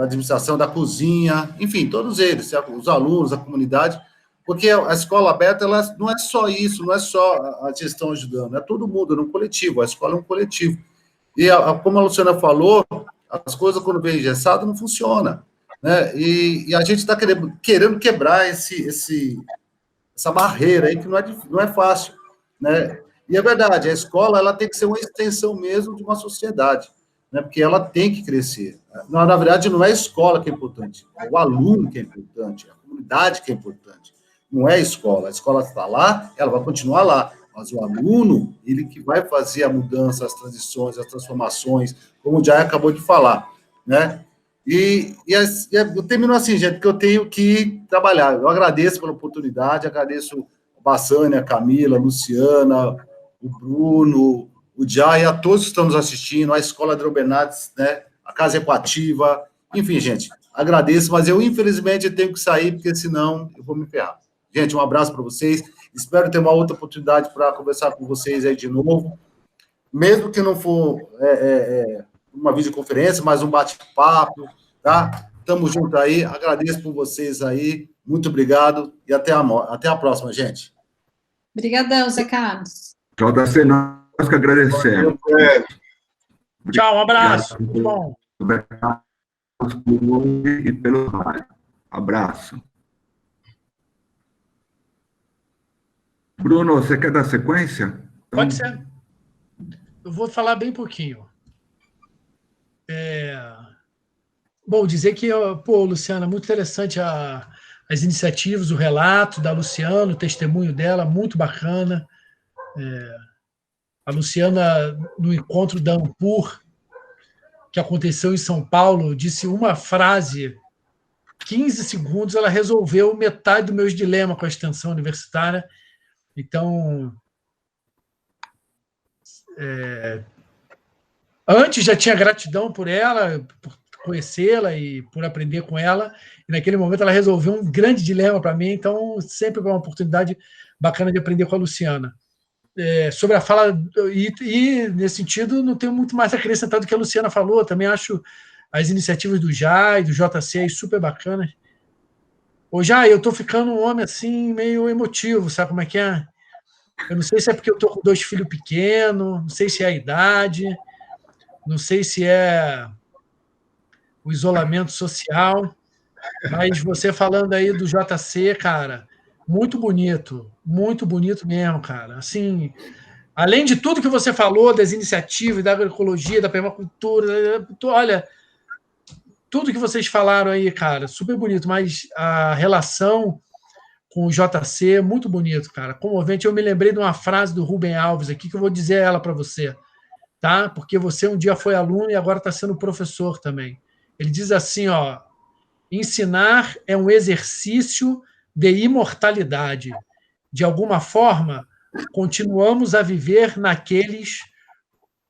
administração, da cozinha, enfim, todos eles, os alunos, a comunidade, porque a escola aberta, ela não é só isso, não é só a gestão ajudando, é todo mundo, é um coletivo, a escola é um coletivo. E, como a Luciana falou, as coisas, quando vem engessado, não funcionam, né? E a gente está querendo quebrar essa barreira aí, que não é fácil, né? E é verdade, a escola ela tem que ser uma extensão mesmo de uma sociedade, né? Porque ela tem que crescer. Na verdade, não é a escola que é importante, é o aluno que é importante, é a comunidade que é importante. Não é a escola está lá, ela vai continuar lá. Mas o aluno, ele que vai fazer a mudança, as transições, as transformações, como o Jai acabou de falar, né? Eu termino assim, gente, porque eu tenho que trabalhar. Eu agradeço pela oportunidade, agradeço a Bassani, a Camila, a Luciana, o Bruno, o Jai, a todos que estão nos assistindo, a Escola Adrião Bernardes, né? A Casa Equativa, enfim, gente, agradeço, mas eu, infelizmente, tenho que sair, porque senão eu vou me ferrar. Gente, um abraço para vocês. Espero ter uma outra oportunidade para conversar com vocês aí de novo. Mesmo que não for uma videoconferência, mas um bate-papo, tá? Tamo junto aí. Agradeço por vocês aí. Muito obrigado e até a próxima, gente. Obrigadão, Zé Carlos. JC, nós que agradecemos. Tchau, um abraço. Muito bom. E pelo rádio. Abraço. Bruno, você quer dar sequência? Pode ser. Eu vou falar bem pouquinho. Bom, dizer que, pô, Luciana, muito interessante as iniciativas, o relato da Luciana, o testemunho dela, muito bacana. A Luciana, no encontro da Ampur, que aconteceu em São Paulo, disse uma frase, 15 segundos, ela resolveu metade dos meus dilemas com a extensão universitária. Então, antes já tinha gratidão por ela, por conhecê-la e por aprender com ela, e naquele momento ela resolveu um grande dilema para mim, então sempre foi uma oportunidade bacana de aprender com a Luciana. Sobre a fala, e nesse sentido não tenho muito mais a acrescentar do que a Luciana falou, também acho as iniciativas do JAI, do JC super bacanas. Ô, Jai, eu estou ficando um homem assim, meio emotivo, sabe como é que é? Eu não sei se é porque eu estou com 2 filhos pequenos, não sei se é a idade, não sei se é o isolamento social, mas você falando aí do JC, cara, muito bonito mesmo, cara. Assim, além de tudo que você falou, das iniciativas, da agroecologia, da permacultura, olha, tudo que vocês falaram aí, cara, super bonito, mas a relação com o JC, muito bonito, cara, comovente. Eu me lembrei de uma frase do Rubem Alves aqui, que eu vou dizer ela para você, tá? Porque você um dia foi aluno e agora está sendo professor também. Ele diz assim, ó, ensinar é um exercício de imortalidade. De alguma forma, continuamos a viver naqueles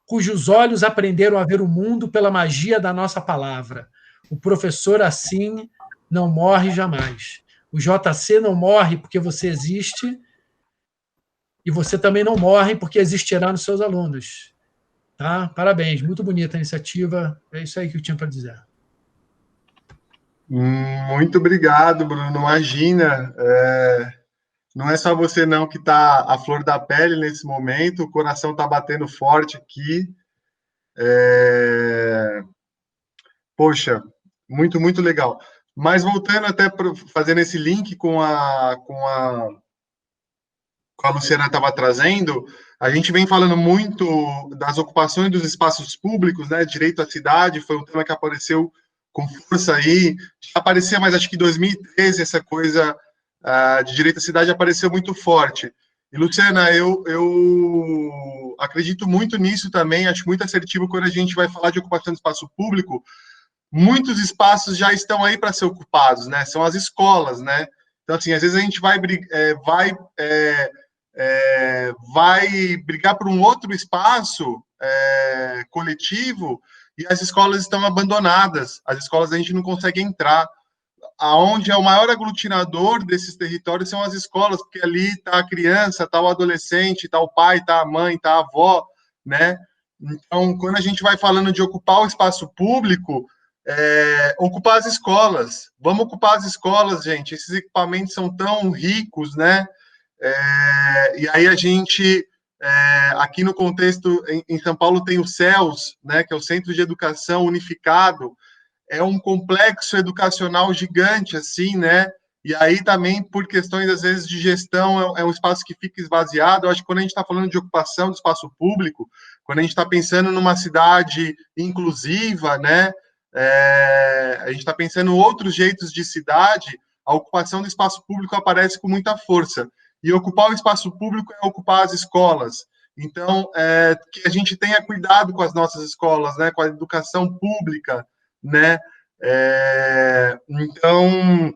cujos olhos aprenderam a ver o mundo pela magia da nossa palavra. O professor, assim, não morre jamais. O JC não morre porque você existe e você também não morre porque existirá nos seus alunos. Tá? Parabéns, muito bonita a iniciativa. É isso aí que eu tinha para dizer. Muito obrigado, Bruno. Imagina, não é só você não que está à flor da pele nesse momento, o coração está batendo forte aqui. Poxa, muito, muito legal. Mas voltando até fazendo esse link com a Luciana estava trazendo, a gente vem falando muito das ocupações dos espaços públicos, né? Direito à cidade foi um tema que apareceu com força aí. Já aparecia, mas acho que em 2013 essa coisa de direito à cidade apareceu muito forte. E, Luciana, eu acredito muito nisso também, acho muito assertivo quando a gente vai falar de ocupação de espaço público. Muitos espaços já estão aí para ser ocupados, né? São as escolas, né? Então, assim, às vezes a gente vai brigar por um outro espaço coletivo e as escolas estão abandonadas. As escolas a gente não consegue entrar. Aonde é o maior aglutinador desses territórios são as escolas, porque ali está a criança, está o adolescente, está o pai, está a mãe, está a avó, né? Então, quando a gente vai falando de ocupar o espaço público, ocupar as escolas. Vamos ocupar as escolas, gente. Esses equipamentos são tão ricos, né? E aí a gente, aqui no contexto, em São Paulo tem o CELS, né, que é o Centro de Educação Unificado, é um complexo educacional gigante, assim, né, e aí também, por questões, às vezes, de gestão, é um espaço que fica esvaziado. Eu acho que quando a gente está falando de ocupação do espaço público, quando a gente está pensando numa cidade inclusiva, né, a gente está pensando em outros jeitos de cidade, a ocupação do espaço público aparece com muita força. E ocupar o espaço público é ocupar as escolas. Então, que a gente tenha cuidado com as nossas escolas, né, com a educação pública, né? Então,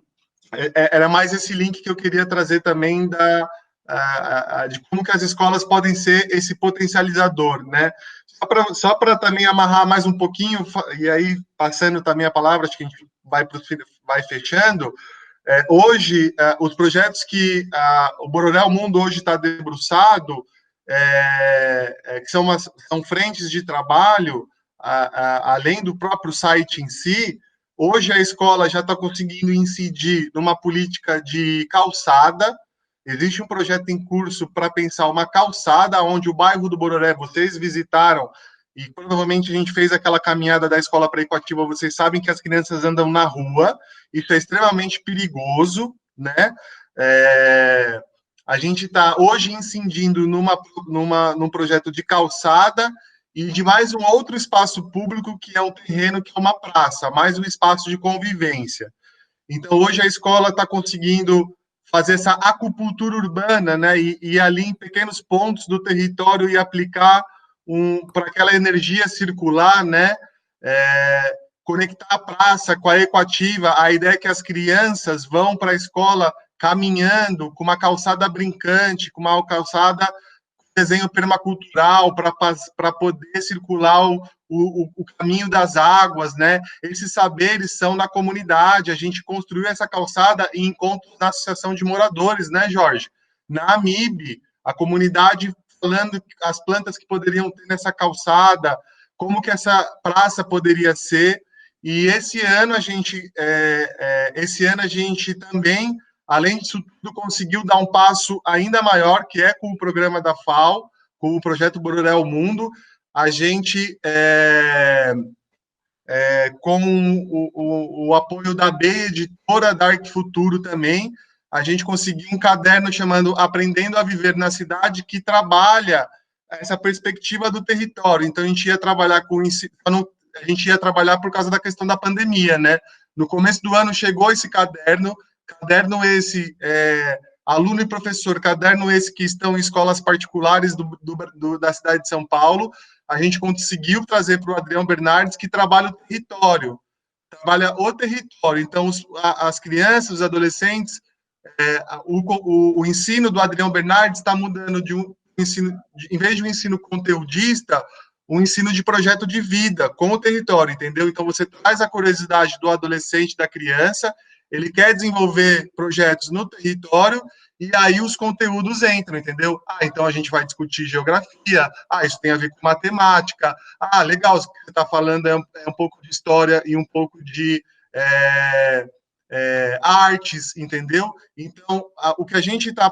era mais esse link que eu queria trazer também de como que as escolas podem ser esse potencializador, né? Só para também amarrar mais um pouquinho, e aí, passando também a palavra, acho que a gente vai fechando. Hoje, os projetos que o Bororé Mundo hoje está debruçado, que são frentes de trabalho, além do próprio site em si, hoje a escola já está conseguindo incidir numa política de calçada, existe um projeto em curso para pensar uma calçada onde o bairro do Bororé, vocês visitaram, e provavelmente a gente fez aquela caminhada da escola para Equativa, vocês sabem que as crianças andam na rua, isso é extremamente perigoso, né? A gente está hoje incidindo num projeto de calçada e de mais um outro espaço público, que é um terreno, que é uma praça, mais um espaço de convivência. Então, hoje a escola está conseguindo fazer essa acupuntura urbana, né, e ir ali em pequenos pontos do território e aplicar para aquela energia circular, né, conectar a praça com a Equativa. A ideia é que as crianças vão para a escola caminhando, com uma calçada brincante, com uma calçada com desenho permacultural, para poder circular o caminho das águas, né? Esses saberes são da comunidade. A gente construiu essa calçada em encontros na Associação de Moradores, né, Jorge? Na AMIB, a comunidade falando as plantas que poderiam ter nessa calçada, como que essa praça poderia ser. E esse ano a gente também, além disso tudo, conseguiu dar um passo ainda maior, que é com o programa da FAO, com o projeto Bororé ao Mundo. A gente, com o apoio da B, editora da Arc Futuro também, a gente conseguiu um caderno chamado Aprendendo a Viver na Cidade, que trabalha essa perspectiva do território. Então, a gente ia trabalhar por causa da questão da pandemia, né? No começo do ano chegou esse caderno esse, aluno e professor, caderno esse que estão em escolas particulares da cidade de São Paulo. A gente conseguiu trazer para o Adrião Bernardes, que trabalha o território. Então, as crianças, os adolescentes, o ensino do Adrião Bernardes está mudando de um ensino, em vez de um ensino conteudista, um ensino de projeto de vida com o território, entendeu? Então, você traz a curiosidade do adolescente, da criança, ele quer desenvolver projetos no território, e aí os conteúdos entram, entendeu? Então a gente vai discutir geografia, isso tem a ver com matemática, legal, o que você está falando é um pouco de história e um pouco de artes, entendeu? Então, o que a gente tá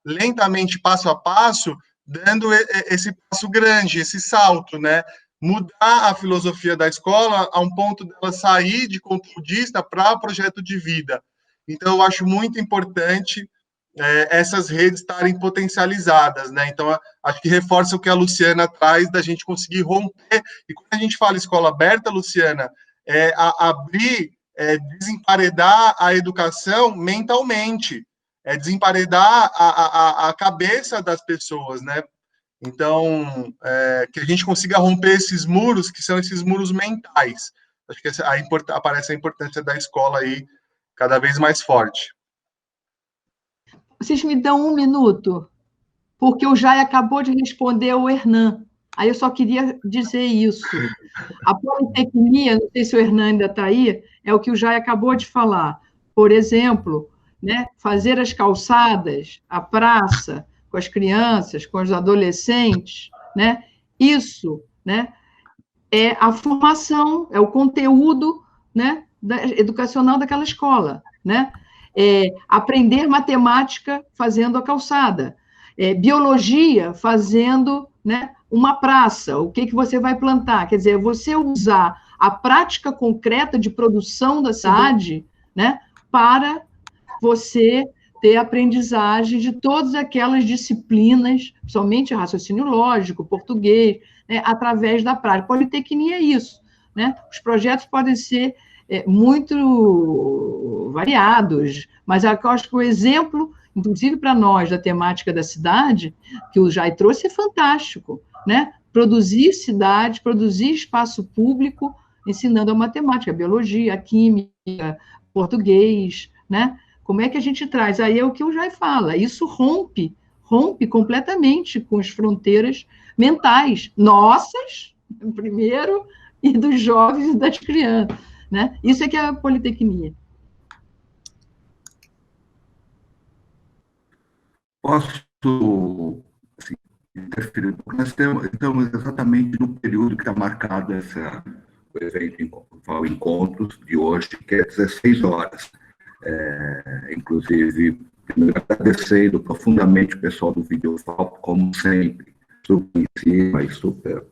lentamente, passo a passo, dando esse passo grande, esse salto, né? Mudar a filosofia da escola a um ponto dela sair de conteudista para projeto de vida. Então, eu acho muito importante essas redes estarem potencializadas, né? Então, acho que reforça o que a Luciana traz, da gente conseguir romper. E quando a gente fala escola aberta, Luciana, abrir, desemparedar a educação mentalmente, desemparedar a cabeça das pessoas, né? Então, que a gente consiga romper esses muros, que são esses muros mentais. Acho que aparece a importância da escola aí cada vez mais forte. Vocês me dão um minuto, porque o Jai acabou de responder ao Hernan. Aí eu só queria dizer isso. A politecnia, não sei se o Hernan ainda está aí, é o que o Jai acabou de falar. Por exemplo, né, fazer as calçadas, a praça, com as crianças, com os adolescentes, né? Isso, né, é a formação, é o conteúdo, né, educacional daquela escola, né? Aprender matemática fazendo a calçada, biologia fazendo, né, uma praça, o que você vai plantar, quer dizer, você usar a prática concreta de produção da cidade, né, para você ter aprendizagem de todas aquelas disciplinas, principalmente raciocínio lógico, português, né, através da prática. Politecnia é isso, né? Os projetos podem ser muito variados, mas eu acho que o exemplo, inclusive para nós, da temática da cidade, que o Jai trouxe, é fantástico, né? Produzir cidade, produzir espaço público, ensinando a matemática, a biologia, a química, português, né? Como é que a gente traz? Aí é o que o Jai fala, isso rompe completamente com as fronteiras mentais, nossas, primeiro, e dos jovens e das crianças, né? Isso é que é a politecnia. Posso interferir? Nós estamos exatamente no período que é marcado o evento, Encontros de hoje, que é 16 horas. Inclusive, Agradecendo profundamente o pessoal do Videofalco, como sempre, super em cima e super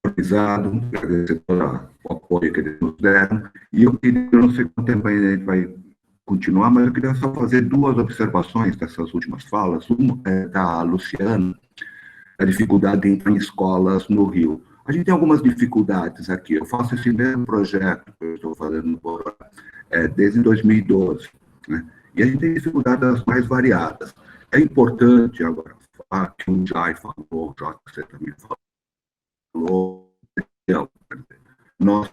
valorizado, agradecer todo o apoio que eles nos deram. E eu não sei quanto tempo ainda a gente vai continuar, mas eu queria só fazer duas observações dessas últimas falas. Uma é da Luciana, a dificuldade de entrar em escolas no Rio. A gente tem algumas dificuldades aqui. Eu faço esse mesmo projeto que eu estou fazendo no Bororé desde 2012, né? E a gente tem dificuldades mais variadas. É importante agora falar que o Jai falou, o JC também falou, nós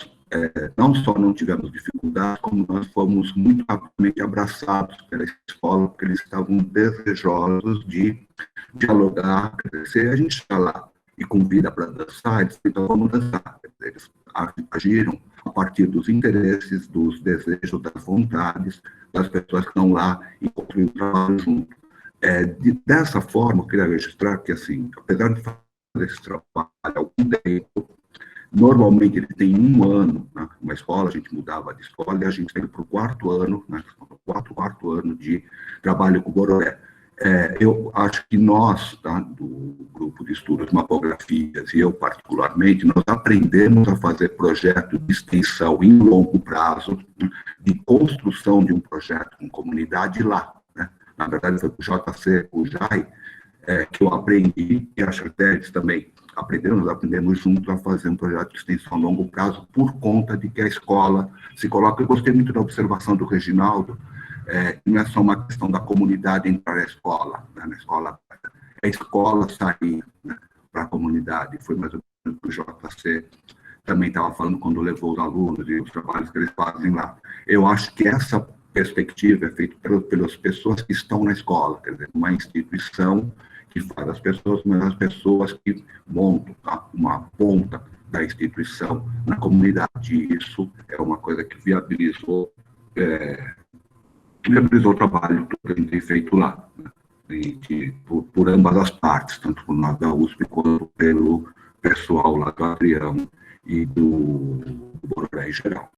não só não tivemos dificuldades, como nós fomos muito rapidamente abraçados pela escola, porque eles estavam desejosos de dialogar, crescer. A gente está lá e convida para dançar, eles então vamos dançar. Eles agiram a partir dos interesses, dos desejos, das vontades das pessoas que estão lá e construir um trabalho junto. Dessa forma, eu queria registrar que, assim, apesar de fazer esse trabalho há algum tempo, normalmente ele tem 1 ano, né? Uma escola, a gente mudava de escola e a gente veio para o 4º ano, né? quarto ano de trabalho com o Bororé. Eu acho que nós, tá, do grupo de estudos mapografias, e eu particularmente, nós aprendemos a fazer projeto de extensão em longo prazo, né, de construção de um projeto com comunidade lá, né? Na verdade, foi com o JC, com o Jai, que eu aprendi, e acho que até eles também aprendemos juntos a fazer um projeto de extensão a longo prazo, por conta de que a escola se coloca. Eu gostei muito da observação do Reginaldo, não é só uma questão da comunidade entrar na escola, né? Na escola, a escola sair, né, para a comunidade. Foi mais ou menos o que o JC também estava falando quando levou os alunos e os trabalhos que eles fazem lá. Eu acho que essa perspectiva é feita pelas pessoas que estão na escola, quer dizer, uma instituição que faz as pessoas, mas as pessoas que montam, tá, uma ponta da instituição na comunidade. E isso é uma coisa que viabilizou o trabalho que a gente tem feito lá, né? Por ambas as partes, tanto por nós da USP quanto pelo pessoal lá do Adriano e do Bororé em geral.